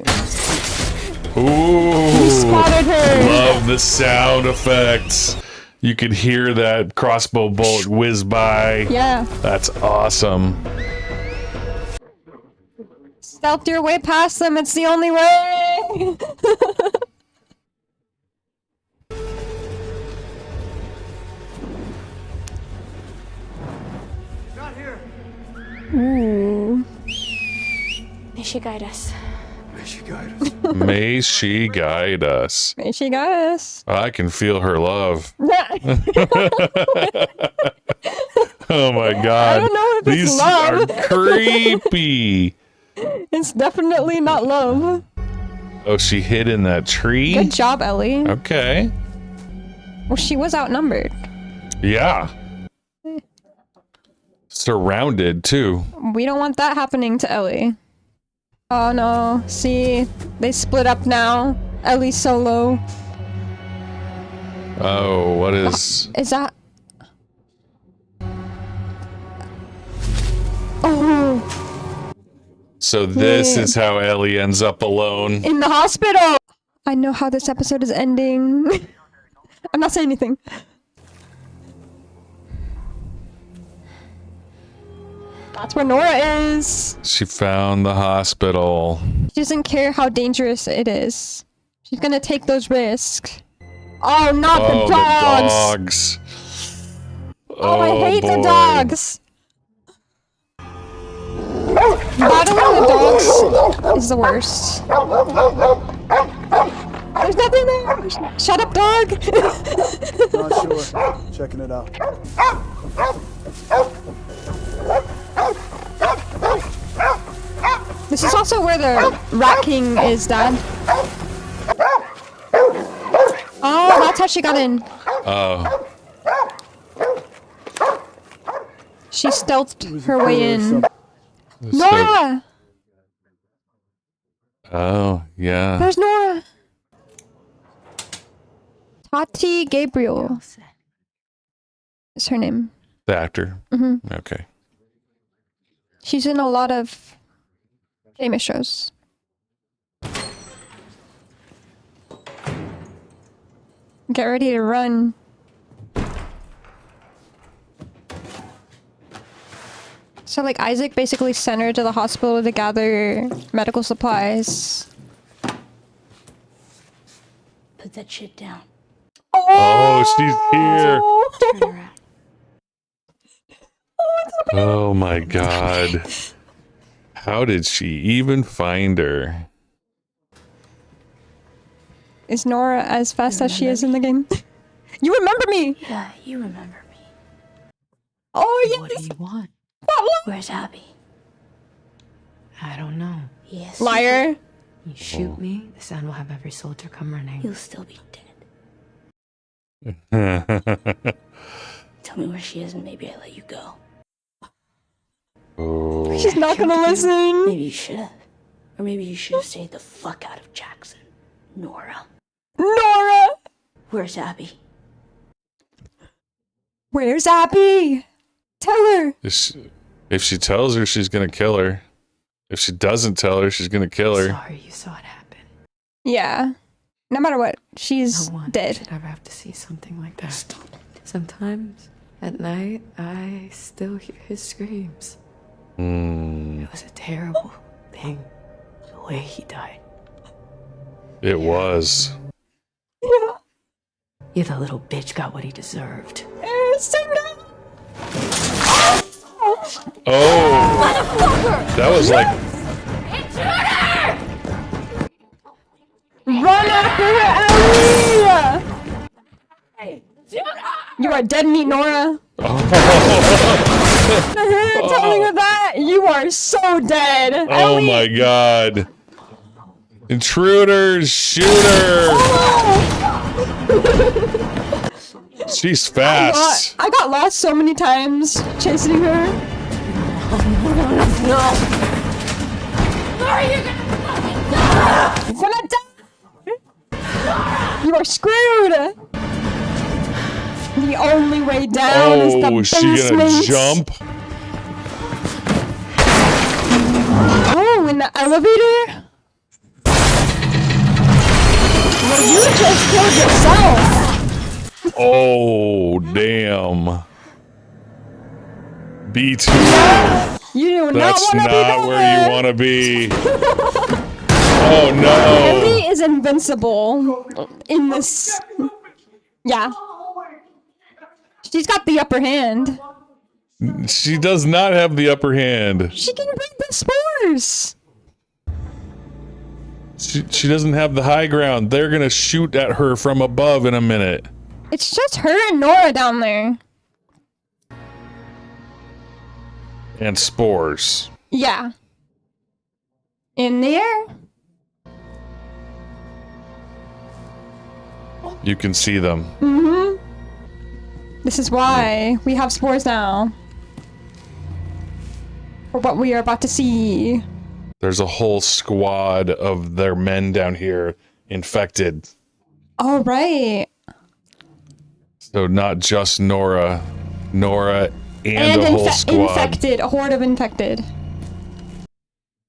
[SPEAKER 2] Ooh.
[SPEAKER 1] spotted her.
[SPEAKER 2] Love the sound effects. You could hear that crossbow bolt whiz by.
[SPEAKER 1] Yeah.
[SPEAKER 2] That's awesome.
[SPEAKER 1] Stealth your way past them. It's the only way. Ooh.
[SPEAKER 5] May she guide us.
[SPEAKER 10] May she guide us.
[SPEAKER 2] May she guide us.
[SPEAKER 1] May she got us.
[SPEAKER 2] I can feel her love. Oh my god.
[SPEAKER 1] I don't know if it's
[SPEAKER 2] These
[SPEAKER 1] love.
[SPEAKER 2] are creepy.
[SPEAKER 1] It's definitely not love.
[SPEAKER 2] Oh, she hid in that tree?
[SPEAKER 1] Good job, Ellie.
[SPEAKER 2] Okay.
[SPEAKER 1] Well, she was outnumbered.
[SPEAKER 2] Yeah. Surrounded too.
[SPEAKER 1] We don't want that happening to Ellie. Oh no. See, they split up now. Ellie solo.
[SPEAKER 2] Oh, what is...
[SPEAKER 1] Is that... Oh,
[SPEAKER 2] So this
[SPEAKER 1] Yeah.
[SPEAKER 2] is how Ellie ends up alone.
[SPEAKER 1] in the hospital! I know how this episode is ending. I'm not saying anything. That's where Nora is.
[SPEAKER 2] She found the hospital.
[SPEAKER 1] She doesn't care how dangerous it is. She's gonna take those risks. Oh, not
[SPEAKER 2] Oh,
[SPEAKER 1] the dogs!
[SPEAKER 2] dogs.
[SPEAKER 1] Oh, I hate the
[SPEAKER 2] boy.
[SPEAKER 1] dogs! Battling the dogs is the worst. There's nothing there! Shut up, dog!
[SPEAKER 8] Not sure. Checking it out.
[SPEAKER 1] This is also where the Rat King is, Dad. Oh, that's how she got in.
[SPEAKER 2] Oh.
[SPEAKER 1] She stealthed her way in.
[SPEAKER 2] So-
[SPEAKER 1] Nora!
[SPEAKER 2] Oh, yeah.
[SPEAKER 1] There's Nora! Tati Gabriel is her name.
[SPEAKER 2] The actor.
[SPEAKER 1] Mm-hmm.
[SPEAKER 2] Okay.
[SPEAKER 1] She's in a lot of famous shows. Get ready to run. So like Isaac basically sent her to the hospital to gather medical supplies.
[SPEAKER 5] Put that shit down.
[SPEAKER 2] Oh, she's here.
[SPEAKER 5] Turn around.
[SPEAKER 2] Oh my god. How did she even find her?
[SPEAKER 1] Is Nora as fast as she is in the game? You remember me?
[SPEAKER 5] Yeah, you remember me.
[SPEAKER 1] Oh yes.
[SPEAKER 3] What do you want?
[SPEAKER 5] Where's Abby?
[SPEAKER 3] I don't know.
[SPEAKER 5] Yes.
[SPEAKER 1] Liar.
[SPEAKER 3] You shoot me, the sound will have every soldier come running.
[SPEAKER 5] You'll still be dead.
[SPEAKER 2] Oh.
[SPEAKER 5] Tell me where she is and maybe I let you go.
[SPEAKER 1] She's not gonna listen.
[SPEAKER 5] Maybe you should have. Or maybe you should have stayed the fuck out of Jackson. Nora.
[SPEAKER 1] Nora!
[SPEAKER 5] Where's Abby?
[SPEAKER 1] Where's Abby? Tell her.
[SPEAKER 2] If she tells her, she's gonna kill her. If she doesn't tell her, she's gonna kill her.
[SPEAKER 3] Sorry you saw it happen.
[SPEAKER 1] Yeah. No matter what, she's
[SPEAKER 3] No one
[SPEAKER 1] dead.
[SPEAKER 3] should ever have to see something like that. Sometimes at night, I still hear his screams. It was a terrible thing, the way he died.
[SPEAKER 2] It was.
[SPEAKER 1] Yeah.
[SPEAKER 3] Yeah, the little bitch got what he deserved.
[SPEAKER 2] Oh. That was like.
[SPEAKER 1] Run after her, Ellie! You are dead meat, Nora. Telling her that you are so dead.
[SPEAKER 2] Oh
[SPEAKER 1] Ellie.
[SPEAKER 2] my god. Intruders, shoot her. She's fast.
[SPEAKER 1] I got lost so many times chasing her. No. You're gonna die. You are screwed. The only way down is the basement.
[SPEAKER 2] She gonna jump?
[SPEAKER 1] Oh, in the elevator? Well, you just killed yourself.
[SPEAKER 2] Oh, damn. B2.
[SPEAKER 1] You do not
[SPEAKER 2] That's
[SPEAKER 1] want to be
[SPEAKER 2] not where you want to be. Oh, no.
[SPEAKER 1] Ellie is invincible in this. Yeah. She's got the upper hand.
[SPEAKER 2] She does not have the upper hand.
[SPEAKER 1] She can break the spores.
[SPEAKER 2] She doesn't have the high ground. They're going to shoot at her from above in a minute.
[SPEAKER 1] It's just her and Nora down there.
[SPEAKER 2] And spores.
[SPEAKER 1] Yeah. In the air.
[SPEAKER 2] You can see them.
[SPEAKER 1] Mm-hmm. This is why we have spores now. For what we are about to see.
[SPEAKER 2] There's a whole squad of their men down here infected.
[SPEAKER 1] All right.
[SPEAKER 2] So not just Nora. Nora and a whole squad.
[SPEAKER 1] Infected. A horde of infected.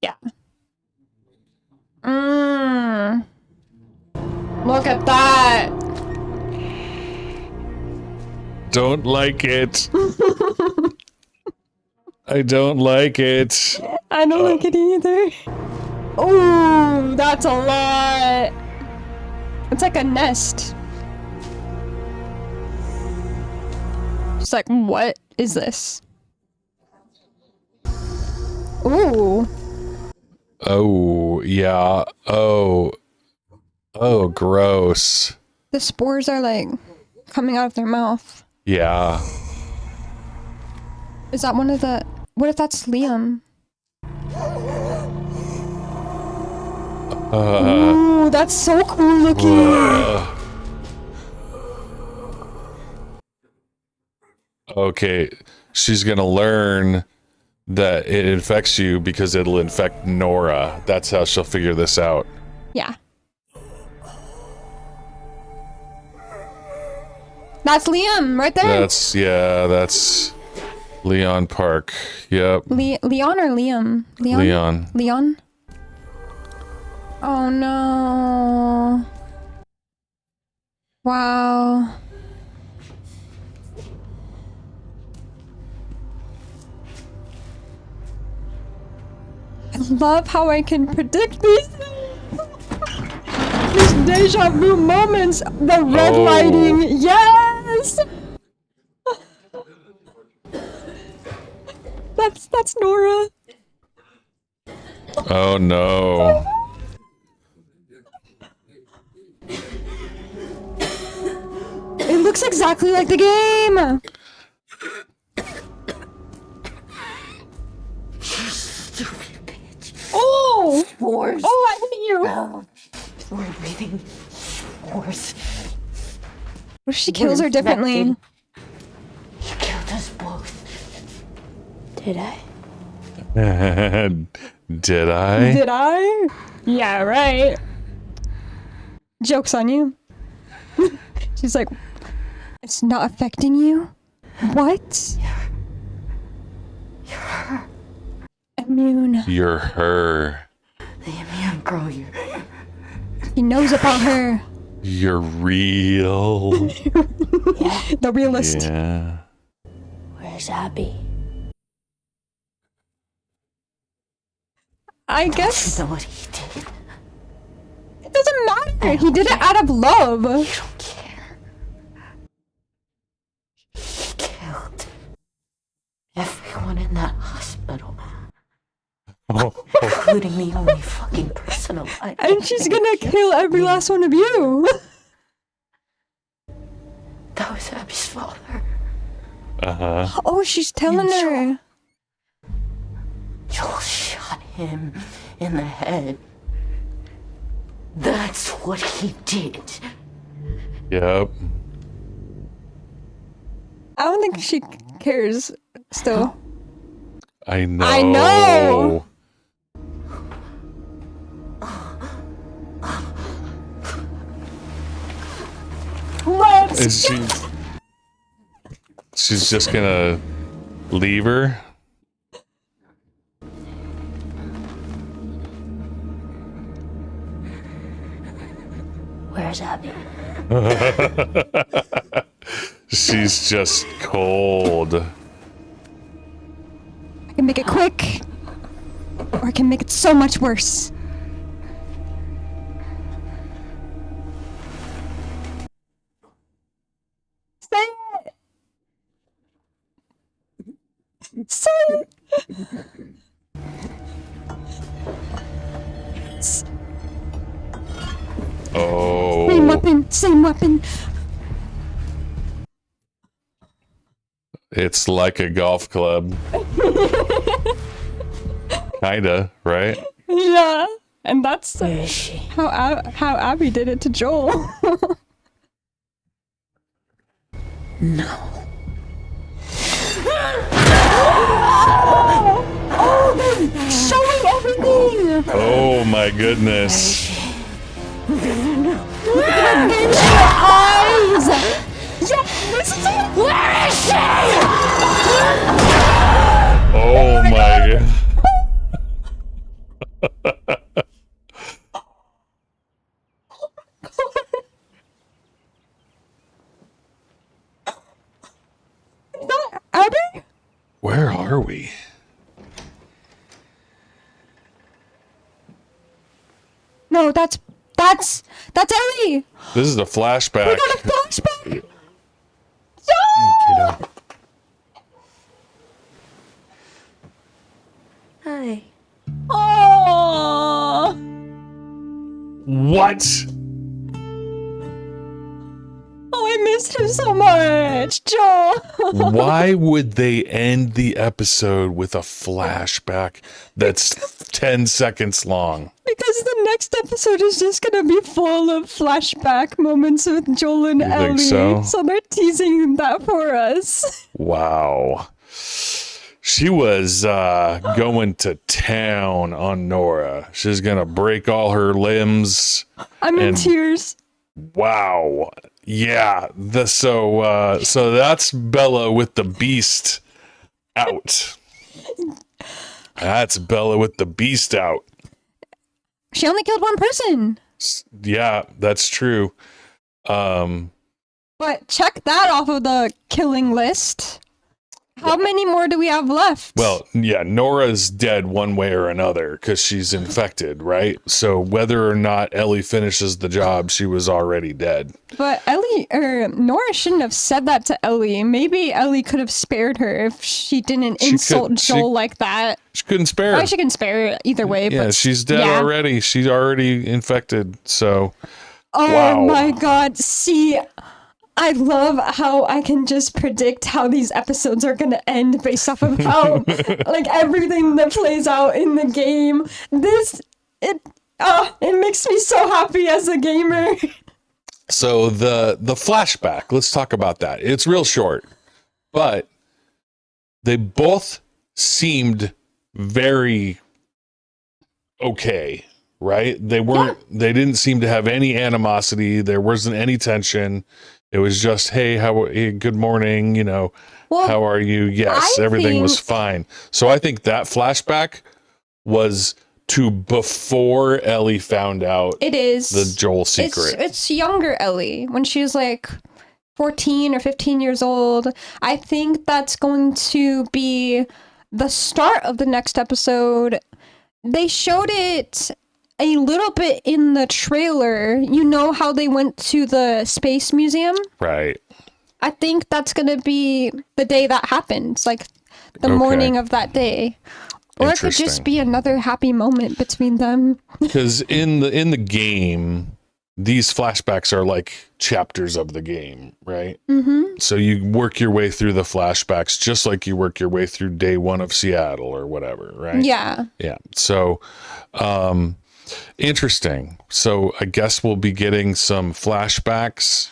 [SPEAKER 1] Yeah. Look at that.
[SPEAKER 2] Don't like it. I don't like it.
[SPEAKER 1] I don't like it either. Ooh, that's a lot. It's like a nest. It's like, what is this? Ooh.
[SPEAKER 2] Oh, yeah. Oh, gross.
[SPEAKER 1] The spores are like coming out of their mouth.
[SPEAKER 2] Yeah.
[SPEAKER 1] Is that one of the... What if that's Liam? Ooh, that's so cool looking.
[SPEAKER 2] Okay, she's gonna learn that it infects you because it'll infect Nora. That's how she'll figure this out.
[SPEAKER 1] Yeah. That's Liam right there.
[SPEAKER 2] That's Leon Park. Yep.
[SPEAKER 1] Leon or Liam?
[SPEAKER 2] Leon.
[SPEAKER 1] Leon? Oh no. Wow. I love how I can predict these deja vu moments. The red lighting. Yes! That's Nora.
[SPEAKER 2] Oh no.
[SPEAKER 1] It looks exactly like the game. Oh!
[SPEAKER 3] Spores.
[SPEAKER 1] Oh, I hate you.
[SPEAKER 3] We're breathing spores.
[SPEAKER 1] What if she kills her differently?
[SPEAKER 3] You killed us both.
[SPEAKER 5] Did I?
[SPEAKER 2] Did I?
[SPEAKER 1] Did I? Yeah, right. Joke's on you. She's like, it's not affecting you? What?
[SPEAKER 3] You're her.
[SPEAKER 1] Immune.
[SPEAKER 2] You're her.
[SPEAKER 3] The immune girl, you're...
[SPEAKER 1] He knows about her.
[SPEAKER 2] You're real.
[SPEAKER 1] The realist.
[SPEAKER 2] Yeah.
[SPEAKER 5] Where's Abby?
[SPEAKER 1] I guess
[SPEAKER 3] You know what he did?
[SPEAKER 1] it doesn't matter. He did it out of love.
[SPEAKER 3] You don't care. He killed everyone in that hospital. Including the only fucking person alive.
[SPEAKER 1] And she's gonna kill every last one of you.
[SPEAKER 3] That was Abby's father.
[SPEAKER 2] Uh-huh.
[SPEAKER 1] Oh, she's telling her.
[SPEAKER 3] Joel shot him in the head. That's what he did.
[SPEAKER 2] Yep.
[SPEAKER 1] I don't think she cares still.
[SPEAKER 2] I know.
[SPEAKER 1] I know. Let's
[SPEAKER 2] Is she's just gonna leave her?
[SPEAKER 5] Where's Abby?
[SPEAKER 2] She's just cold.
[SPEAKER 1] I can make it quick, or I can make it so much worse. Say it. Say it.
[SPEAKER 2] Oh.
[SPEAKER 1] Same weapon. Same weapon.
[SPEAKER 2] It's like a golf club. Kinda, right?
[SPEAKER 1] Yeah, and that's
[SPEAKER 5] Where is she?
[SPEAKER 1] how Abby did it to Joel.
[SPEAKER 3] No.
[SPEAKER 1] Oh, they're showing everything.
[SPEAKER 2] Oh my goodness.
[SPEAKER 1] Look at her eyes. Yeah, listen to it. Where is she?
[SPEAKER 2] Oh my god.
[SPEAKER 1] Is that Abby?
[SPEAKER 2] Where are we?
[SPEAKER 1] No, that's Ellie.
[SPEAKER 2] This is a flashback.
[SPEAKER 1] We got a flashback.
[SPEAKER 8] Kiddo.
[SPEAKER 5] Hi.
[SPEAKER 1] Oh.
[SPEAKER 2] What?
[SPEAKER 1] Oh, I missed him so much, Joel.
[SPEAKER 2] Why would they end the episode with a flashback that's 10 seconds long?
[SPEAKER 1] Because the next episode is just gonna be full of flashback moments with Joel and
[SPEAKER 2] You
[SPEAKER 1] Ellie.
[SPEAKER 2] think so?
[SPEAKER 1] They're teasing that for us.
[SPEAKER 2] Wow. She was going to town on Nora. She's gonna break all her limbs.
[SPEAKER 1] I'm in
[SPEAKER 2] And-
[SPEAKER 1] tears.
[SPEAKER 2] Wow. Yeah. So that's Bella with the beast out. That's Bella with the beast out.
[SPEAKER 1] She only killed one person.
[SPEAKER 2] Yeah, that's true.
[SPEAKER 1] But check that off of the killing list. How many more do we have left?
[SPEAKER 2] Well, yeah, Nora's dead one way or another because she's infected, right? So whether or not Ellie finishes the job, she was already dead.
[SPEAKER 1] But Nora shouldn't have said that to Ellie. Maybe Ellie could have spared her if she didn't insult Joel like that.
[SPEAKER 2] She couldn't spare her.
[SPEAKER 1] She can spare her either way.
[SPEAKER 2] Yeah,
[SPEAKER 1] but
[SPEAKER 2] she's dead already. She's already infected. So,
[SPEAKER 1] oh my God. See, I love how I can just predict how these episodes are going to end based off of how, like, everything that plays out in the game. It makes me so happy as a gamer.
[SPEAKER 2] So the flashback, let's talk about that. It's real short, but they both seemed very okay, right? They didn't seem to have any animosity. There wasn't any tension. It was just, hey, good morning, how are you? Yes, everything was fine. So I think that flashback was to before Ellie found out the Joel secret.
[SPEAKER 1] It's younger Ellie, when she was like 14 or 15 years old. I think that's going to be the start of the next episode. They showed it a little bit in the trailer. You know how they went to the space museum?
[SPEAKER 2] Right.
[SPEAKER 1] I think that's going to be the day that happens, like the morning of that day. Or it could just be another happy moment between them.
[SPEAKER 2] Because in the game, these flashbacks are like chapters of the game, right? Mm-hmm. So you work your way through the flashbacks just like you work your way through day one of Seattle or whatever, right?
[SPEAKER 1] Yeah.
[SPEAKER 2] Yeah. So, interesting. So I guess we'll be getting some flashbacks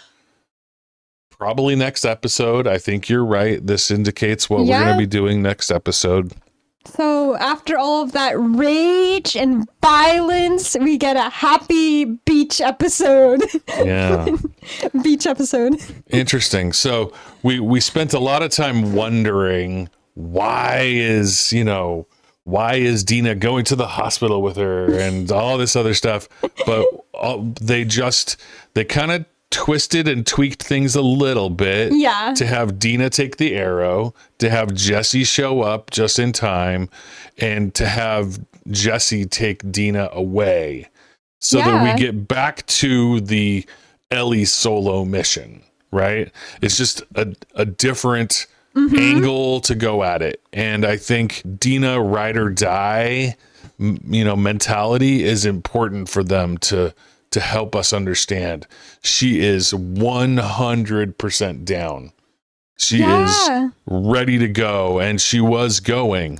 [SPEAKER 2] probably next episode. I think you're right. This indicates what we're going to be doing next episode.
[SPEAKER 1] So after all of that rage and violence, we get a happy beach episode.
[SPEAKER 2] Yeah.
[SPEAKER 1] Beach episode.
[SPEAKER 2] Interesting. So we spent a lot of time wondering why is Dina going to the hospital with her and all this other stuff. But they kind of twisted and tweaked things a little bit to have Dina take the arrow, to have Jesse show up just in time, and to have Jesse take Dina away so that we get back to the Ellie solo mission, right? It's just a different angle to go at it. And I think Dina ride or die, mentality is important for them to help us understand. She is 100% down. She is ready to go, and she was going.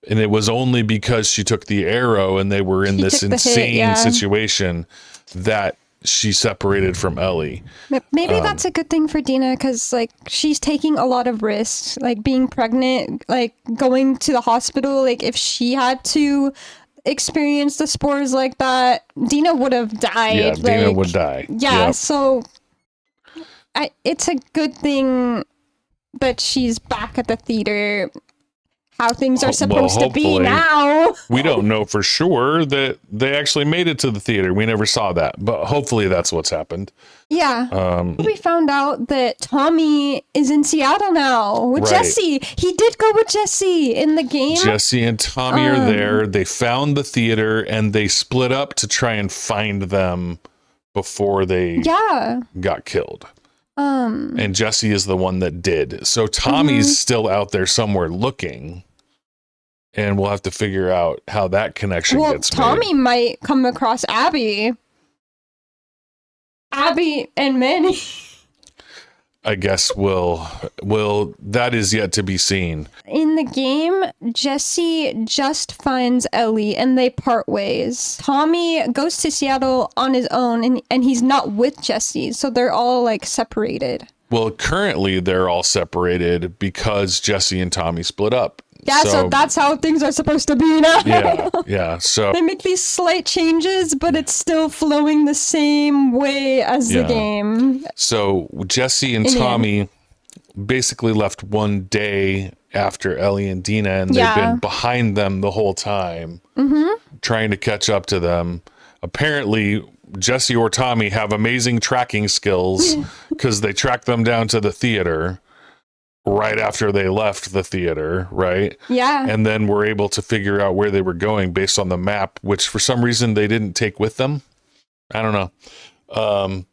[SPEAKER 2] And it was only because she took the arrow and they were in this insane situation that she separated from Ellie.
[SPEAKER 1] Maybe that's a good thing for Dina, because like she's taking a lot of risks, like being pregnant, like going to the hospital. Like if she had to experience the spores like that, Dina would have died.
[SPEAKER 2] Yeah, Dina would die.
[SPEAKER 1] Yeah, so it's a good thing that she's back at the theater. How things are supposed to be now.
[SPEAKER 2] We don't know for sure that they actually made it to the theater. We never saw that, but hopefully that's what's happened.
[SPEAKER 1] Yeah. We found out that Tommy is in Seattle now with Jesse. He did go with Jesse in the game.
[SPEAKER 2] Jesse and Tommy are there. They found the theater and they split up to try and find them before they got killed. And Jesse is the one that did. So Tommy's still out there somewhere looking. And we'll have to figure out how that connection gets made.
[SPEAKER 1] Tommy might come across Abby and Manny.
[SPEAKER 2] I guess that is yet to be seen.
[SPEAKER 1] In the game, Jesse just finds Ellie and they part ways. Tommy goes to Seattle on his own and he's not with Jesse, so they're all like separated.
[SPEAKER 2] Well, currently they're all separated because Jesse and Tommy split up.
[SPEAKER 1] Yeah, so that's how things are supposed to be now.
[SPEAKER 2] Yeah. So
[SPEAKER 1] they make these slight changes, but it's still flowing the same way as the game.
[SPEAKER 2] So Jesse and Tommy basically left one day after Ellie and Dina, and they've been behind them the whole time, trying to catch up to them. Apparently, Jesse or Tommy have amazing tracking skills because they tracked them down to the theater right after they left the theater, right?
[SPEAKER 1] Yeah.
[SPEAKER 2] And then were able to figure out where they were going based on the map, which for some reason they didn't take with them. I don't know.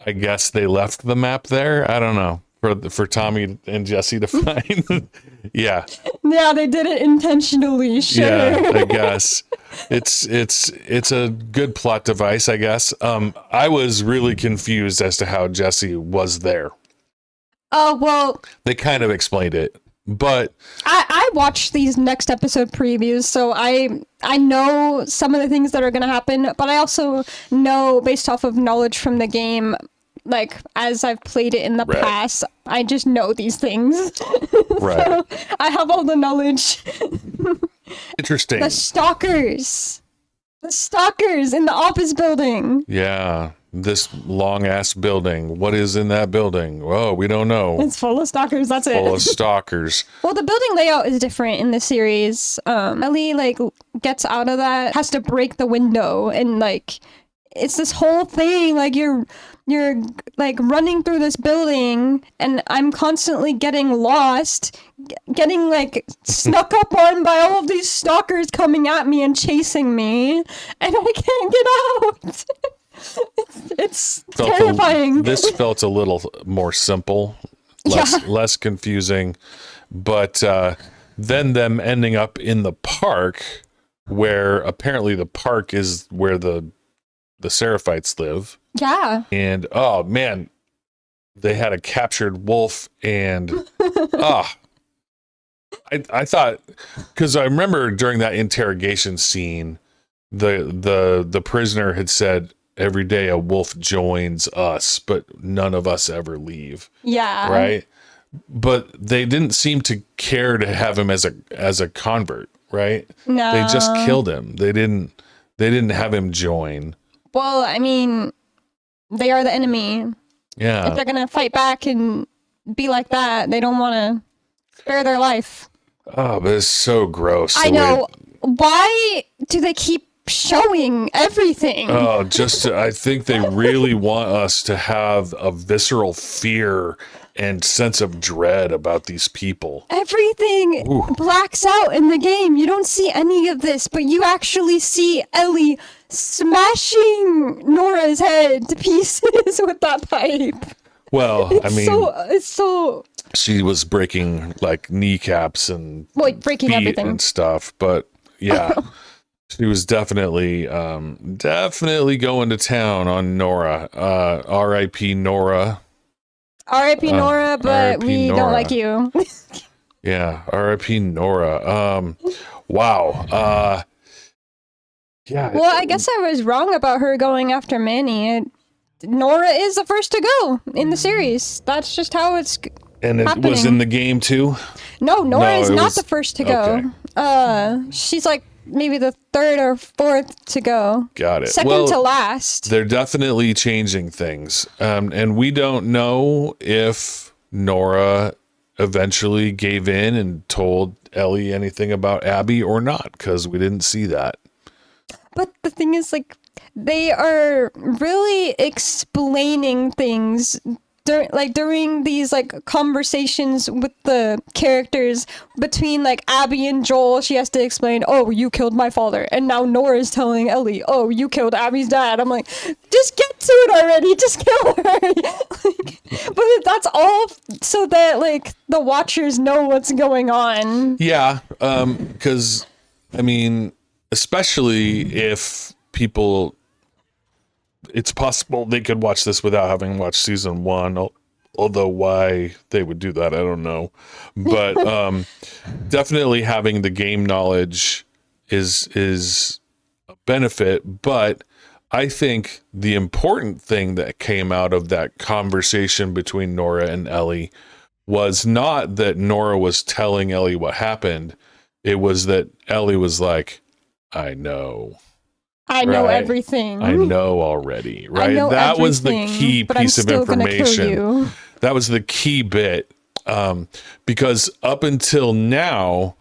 [SPEAKER 2] I guess they left the map there. I don't know. For Tommy and Jesse to find. Yeah.
[SPEAKER 1] Yeah, they did it intentionally. Sure.
[SPEAKER 2] Yeah, I guess it's a good plot device, I guess. I was really confused as to how Jesse was there.
[SPEAKER 1] Oh, well,
[SPEAKER 2] they kind of explained it, but
[SPEAKER 1] I watched these next episode previews, so I know some of the things that are going to happen, but I also know based off of knowledge from the game, like as I've played it in the past, I just know these things.
[SPEAKER 2] Right.
[SPEAKER 1] So I have all the knowledge.
[SPEAKER 2] Interesting.
[SPEAKER 1] The stalkers in the office building.
[SPEAKER 2] Yeah. This long ass building. What is in that building? Oh, we don't know.
[SPEAKER 1] It's full of stalkers. That's it.
[SPEAKER 2] Full of stalkers.
[SPEAKER 1] Well, the building layout is different in the series. Ellie like gets out of that, has to break the window, and like it's this whole thing. Like you're like running through this building, and I'm constantly getting lost, getting like snuck up on by all of these stalkers coming at me and chasing me, and I can't get out. It's terrifying.
[SPEAKER 2] This felt a little more simple, less confusing, but then them ending up in the park, where apparently the park is where the Seraphites live.
[SPEAKER 1] Yeah.
[SPEAKER 2] And oh man, they had a captured wolf, and I thought, because I remember during that interrogation scene, the prisoner had said, every day a wolf joins us, but none of us ever leave.
[SPEAKER 1] Yeah.
[SPEAKER 2] Right. But they didn't seem to care to have him as a convert, right?
[SPEAKER 1] No.
[SPEAKER 2] They just killed him. They didn't have him join.
[SPEAKER 1] Well, I mean, they are the enemy.
[SPEAKER 2] Yeah.
[SPEAKER 1] If they're gonna fight back and be like that, they don't want to spare their life.
[SPEAKER 2] Oh, but it's so gross.
[SPEAKER 1] I know. Why do they keep showing everything?
[SPEAKER 2] Oh, I think they really want us to have a visceral fear and sense of dread about these people.
[SPEAKER 1] Everything blacks out in the game. You don't see any of this, but you actually see Ellie smashing Nora's head to pieces with that pipe.
[SPEAKER 2] Well,
[SPEAKER 1] it's so
[SPEAKER 2] she was breaking like kneecaps and
[SPEAKER 1] breaking
[SPEAKER 2] feet
[SPEAKER 1] everything
[SPEAKER 2] and stuff, but yeah. She was definitely going to town on Nora. R.I.P. Nora.
[SPEAKER 1] R.I.P. Nora, but we don't like you.
[SPEAKER 2] Yeah, R.I.P. Nora. Wow. Yeah.
[SPEAKER 1] Well, I guess I was wrong about her going after Manny. Nora is the first to go in the series. That's just how it's
[SPEAKER 2] and it
[SPEAKER 1] happening.
[SPEAKER 2] Was in the game too?
[SPEAKER 1] No, Nora is not the first to go. Okay. She's like maybe the third or fourth to go.
[SPEAKER 2] Got it.
[SPEAKER 1] Second to last.
[SPEAKER 2] They're definitely changing things. And we don't know if Nora eventually gave in and told Ellie anything about Abby or not, because we didn't see that.
[SPEAKER 1] But the thing is, like, they are really explaining things during these like conversations with the characters between like Abby and Joel. She has to explain, oh, you killed my father, and now Nora's telling Ellie, oh, you killed Abby's dad. I'm like, just get to it already, just kill her. But that's all so that like the watchers know what's going on.
[SPEAKER 2] Yeah, because I mean, especially if people, it's possible they could watch this without having watched season 1, although why they would do that, I don't know. But definitely having the game knowledge is a benefit. But I think the important thing that came out of that conversation between Nora and Ellie was not that Nora was telling Ellie what happened. It was that Ellie was like, I know everything. I know already, right? That was the key piece of information. That was the key bit Because up until now,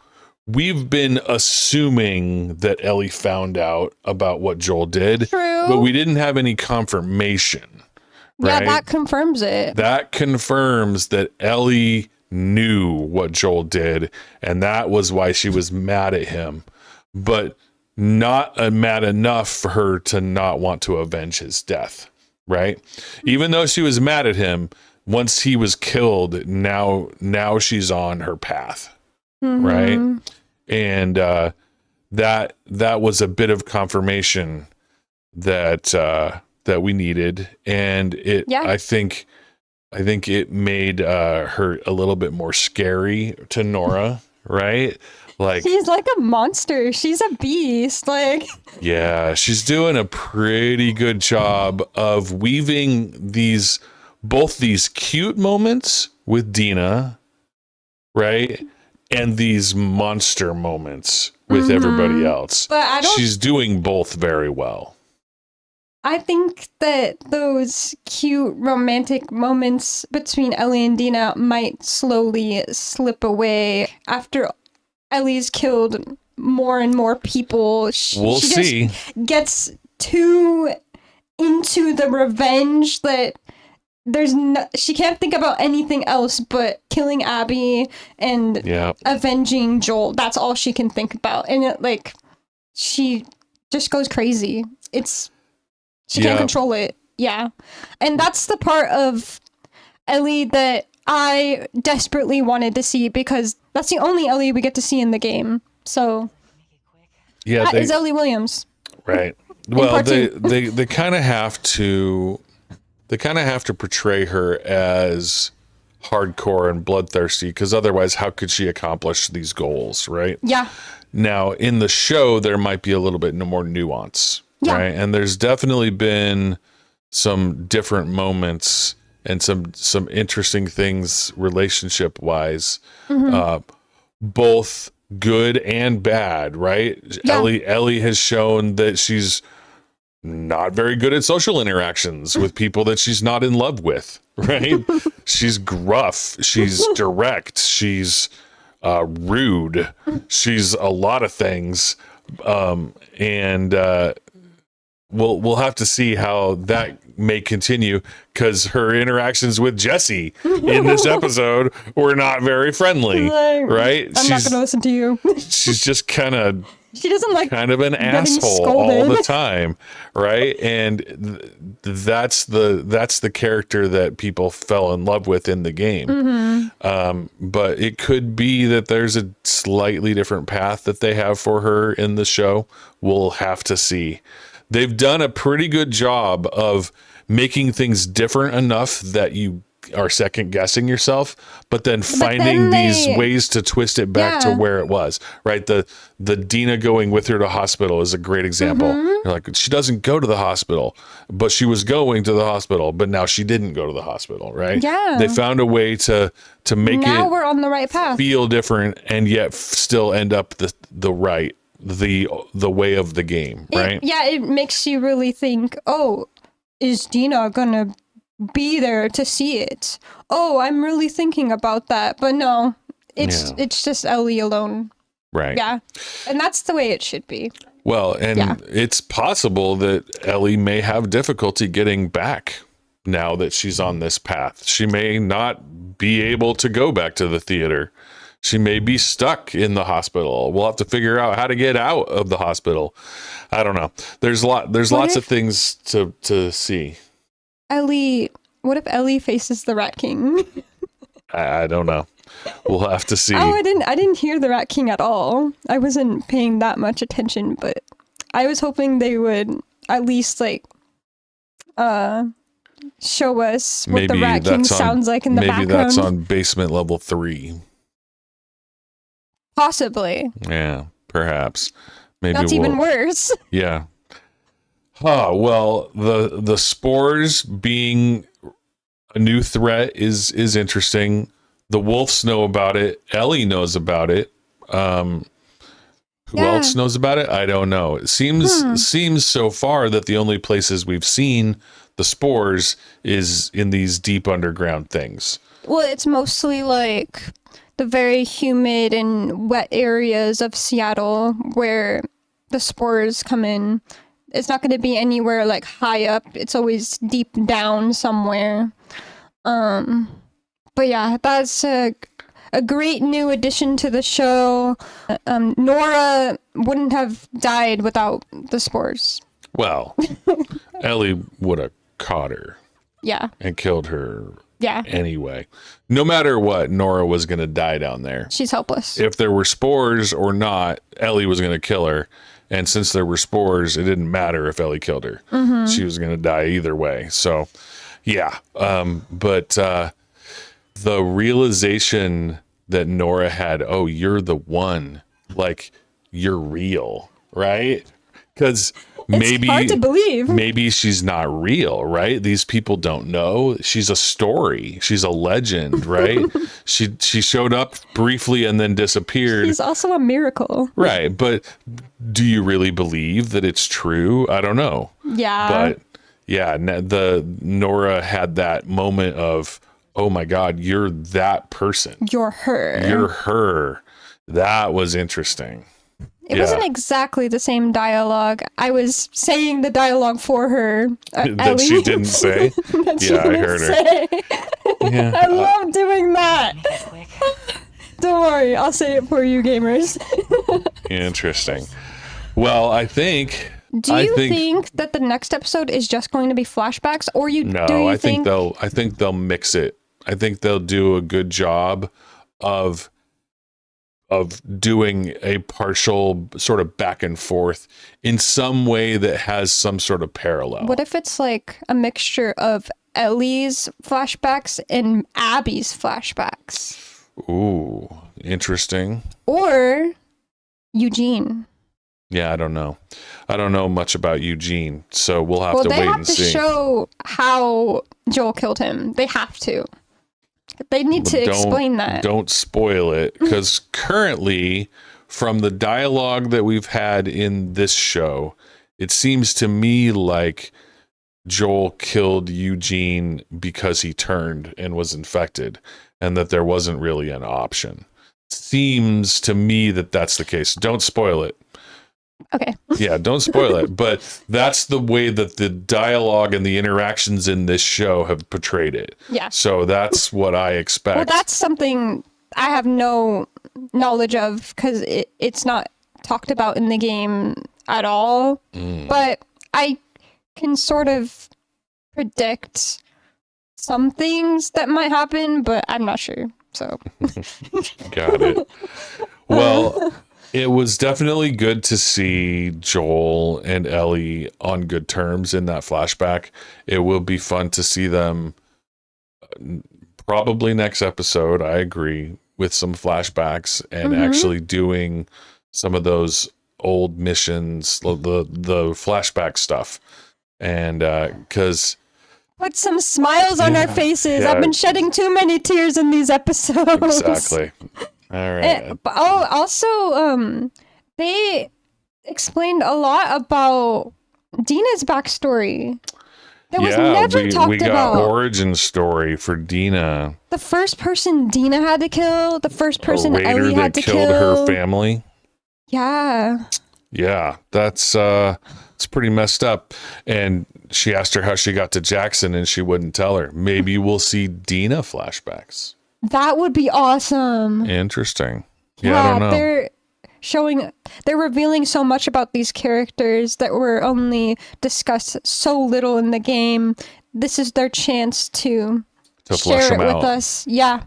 [SPEAKER 2] we've been assuming that Ellie found out about what Joel did,
[SPEAKER 1] True.
[SPEAKER 2] but we didn't have any confirmation.
[SPEAKER 1] Yeah,
[SPEAKER 2] right?
[SPEAKER 1] that confirms it.
[SPEAKER 2] That confirms that Ellie knew what Joel did, and that was why she was mad at him, but not mad enough for her to not want to avenge his death, right? Even though she was mad at him, once he was killed, now she's on her path. Right. And that was a bit of confirmation that we needed. And I think it made her a little bit more scary to Nora, right? Like,
[SPEAKER 1] she's like a monster. She's a beast. Like,
[SPEAKER 2] yeah, she's doing a pretty good job of weaving both these cute moments with Dina, right? And these monster moments with everybody else.
[SPEAKER 1] But
[SPEAKER 2] she's doing both very well.
[SPEAKER 1] I think that those cute romantic moments between Ellie and Dina might slowly slip away after Ellie's killed more and more people.
[SPEAKER 2] We'll see.
[SPEAKER 1] Just gets too into the revenge that she can't think about anything else but killing Abby and avenging Joel. That's all she can think about. And she just goes crazy. She can't control it. Yeah. And that's the part of Ellie that I desperately wanted to see, because that's the only Ellie we get to see in the game. So that is Ellie Williams.
[SPEAKER 2] Right. Well, they kind of have to portray her as hardcore and bloodthirsty, because otherwise how could she accomplish these goals, right?
[SPEAKER 1] Yeah.
[SPEAKER 2] Now, in the show, there might be a little bit more nuance, right? And there's definitely been some different moments and some interesting things relationship-wise, both good and bad, right? Yeah. Ellie has shown that she's not very good at social interactions with people that she's not in love with, right? She's gruff, she's direct, she's rude, she's a lot of things, and we'll have to see how that may continue, because her interactions with Jesse in this episode were not very friendly, right?
[SPEAKER 1] I'm not going to listen to you.
[SPEAKER 2] She's just kind of
[SPEAKER 1] she doesn't like
[SPEAKER 2] kind of an asshole all the time, right? And that's the character that people fell in love with in the game. But it could be that there's a slightly different path that they have for her in the show. We'll have to see. They've done a pretty good job of making things different enough that you are second guessing yourself, but then finding these ways to twist it back to where it was, right? The Dina going with her to hospital is a great example. You're like, she doesn't go to the hospital, but she was going to the hospital, but now she didn't go to the hospital, right?
[SPEAKER 1] Yeah.
[SPEAKER 2] They found a way to make
[SPEAKER 1] now we're on the right path,
[SPEAKER 2] feel different, and yet still end up the way of the game, right?
[SPEAKER 1] It makes you really think, oh, is Dina gonna be there to see it? Oh, I'm really thinking about that, but no, it's just Ellie alone,
[SPEAKER 2] right?
[SPEAKER 1] Yeah, and that's the way it should be.
[SPEAKER 2] Well, and it's possible that Ellie may have difficulty getting back now that she's on this path. She may not be able to go back to the theater. She may be stuck in the hospital. We'll have to figure out how to get out of the hospital. I don't know. There's lots of things to see.
[SPEAKER 1] What if Ellie faces the Rat King?
[SPEAKER 2] I don't know. We'll have to see.
[SPEAKER 1] Oh, I didn't hear the Rat King at all. I wasn't paying that much attention, but I was hoping they would at least show us what the Rat King sounds like in the background.
[SPEAKER 2] Maybe that's on basement level 3.
[SPEAKER 1] Possibly.
[SPEAKER 2] Yeah, perhaps. Maybe
[SPEAKER 1] that's even worse.
[SPEAKER 2] Yeah. Oh, well, the spores being a new threat is interesting. The wolves know about it. Ellie knows about it. Who else knows about it? I don't know. It seems so far that the only places we've seen the spores is in these deep underground things.
[SPEAKER 1] Well, it's mostly like the very humid and wet areas of Seattle where the spores come in. It's not going to be anywhere like high up. It's always deep down somewhere. But yeah, that's a great new addition to the show. Nora wouldn't have died without the spores.
[SPEAKER 2] Well, Ellie would have caught her.
[SPEAKER 1] Yeah.
[SPEAKER 2] And killed her.
[SPEAKER 1] Yeah.
[SPEAKER 2] Anyway, no matter what, Nora was going to die down there.
[SPEAKER 1] She's helpless.
[SPEAKER 2] If there were spores or not, Ellie was going to kill her. And since there were spores, it didn't matter if Ellie killed her.
[SPEAKER 1] Mm-hmm.
[SPEAKER 2] She was going to die either way. So, yeah. But the realization that Nora had, oh, you're the one, like, you're real, right? Because maybe
[SPEAKER 1] hard to believe.
[SPEAKER 2] Maybe she's not real, right? These people don't know. She's a story. She's a legend, right? she showed up briefly and then disappeared.
[SPEAKER 1] She's also a miracle.
[SPEAKER 2] Right, but do you really believe that it's true? I don't know.
[SPEAKER 1] Yeah.
[SPEAKER 2] But yeah, the Nora had that moment of, oh my God, you're that person.
[SPEAKER 1] You're her.
[SPEAKER 2] You're her. That was interesting.
[SPEAKER 1] It wasn't exactly the same dialogue. I was saying the dialogue for her.
[SPEAKER 2] That
[SPEAKER 1] Ellie.
[SPEAKER 2] she didn't say?
[SPEAKER 1] That she
[SPEAKER 2] Yeah, I
[SPEAKER 1] didn't
[SPEAKER 2] heard
[SPEAKER 1] say.
[SPEAKER 2] her. Yeah.
[SPEAKER 1] I love doing that. Don't worry, I'll say it for you, gamers.
[SPEAKER 2] Interesting. Well, I think.
[SPEAKER 1] Do you think that the next episode is just going to be flashbacks, or
[SPEAKER 2] No, I think they'll mix it. I think they'll do a good job of doing a partial sort of back and forth in some way that has some sort of parallel.
[SPEAKER 1] What if it's like a mixture of Ellie's flashbacks and Abby's flashbacks?
[SPEAKER 2] Ooh, interesting.
[SPEAKER 1] Or Eugene.
[SPEAKER 2] Yeah, I don't know. I don't know much about Eugene, so we'll have to wait and see.
[SPEAKER 1] They have to show how Joel killed him. They have to. They need to explain that.
[SPEAKER 2] Don't spoil it, because currently, from the dialogue that we've had in this show, it seems to me like Joel killed Eugene because he turned and was infected, and that there wasn't really an option. Seems to me that that's the case. Don't spoil it.
[SPEAKER 1] Okay.
[SPEAKER 2] Yeah, don't spoil it. But that's the way that the dialogue and the interactions in this show have portrayed it.
[SPEAKER 1] Yeah.
[SPEAKER 2] So that's what I expect.
[SPEAKER 1] Well, that's something I have no knowledge of because it's not talked about in the game at all. But I can sort of predict some things that might happen, but I'm not sure. So.
[SPEAKER 2] Got it. Well, it was definitely good to see Joel and Ellie on good terms in that flashback. It will be fun to see them probably next episode. I agree with some flashbacks and actually doing some of those old missions, the flashback stuff. And because
[SPEAKER 1] put some smiles on our faces. I've been shedding too many tears in these episodes.
[SPEAKER 2] Exactly. All right.
[SPEAKER 1] Also, they explained a lot about Dina's backstory. That was never talked about.
[SPEAKER 2] We got origin story for Dina.
[SPEAKER 1] The first person Dina had to kill, the first person Ellie had to kill.
[SPEAKER 2] That killed her family.
[SPEAKER 1] Yeah.
[SPEAKER 2] Yeah, that's it's pretty messed up. And she asked her how she got to Jackson, and she wouldn't tell her. Maybe we'll see Dina flashbacks.
[SPEAKER 1] That would be awesome.
[SPEAKER 2] Interesting. Yeah, I don't know.
[SPEAKER 1] They're revealing so much about these characters that were only discussed so little in the game. This is their chance to share it with us. Yeah.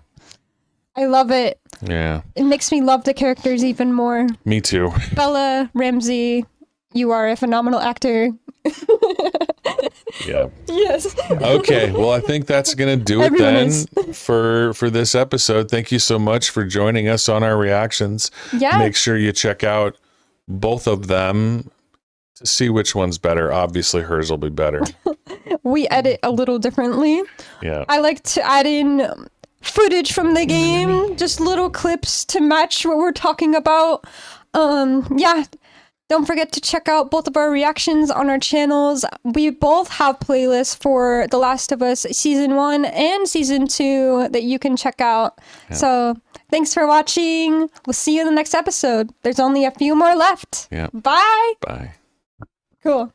[SPEAKER 1] I love it.
[SPEAKER 2] Yeah.
[SPEAKER 1] It makes me love the characters even more.
[SPEAKER 2] Me too.
[SPEAKER 1] Bella Ramsey, you are a phenomenal actor.
[SPEAKER 2] Yeah.
[SPEAKER 1] Yes.
[SPEAKER 2] Okay. Well, I think that's going to do it then for this episode. Thank you so much for joining us on our reactions.
[SPEAKER 1] Yeah.
[SPEAKER 2] Make sure you check out both of them to see which one's better. Obviously, hers will be better.
[SPEAKER 1] We edit a little differently.
[SPEAKER 2] Yeah.
[SPEAKER 1] I like to add in footage from the game, just little clips to match what we're talking about. Yeah. Don't forget to check out both of our reactions on our channels. We both have playlists for The Last of Us Season 1 and Season 2 that you can check out.
[SPEAKER 11] Yeah.
[SPEAKER 1] So thanks for watching. We'll see you in the next episode. There's only a few more left.
[SPEAKER 11] Yeah.
[SPEAKER 1] Bye.
[SPEAKER 11] Bye.
[SPEAKER 1] Cool.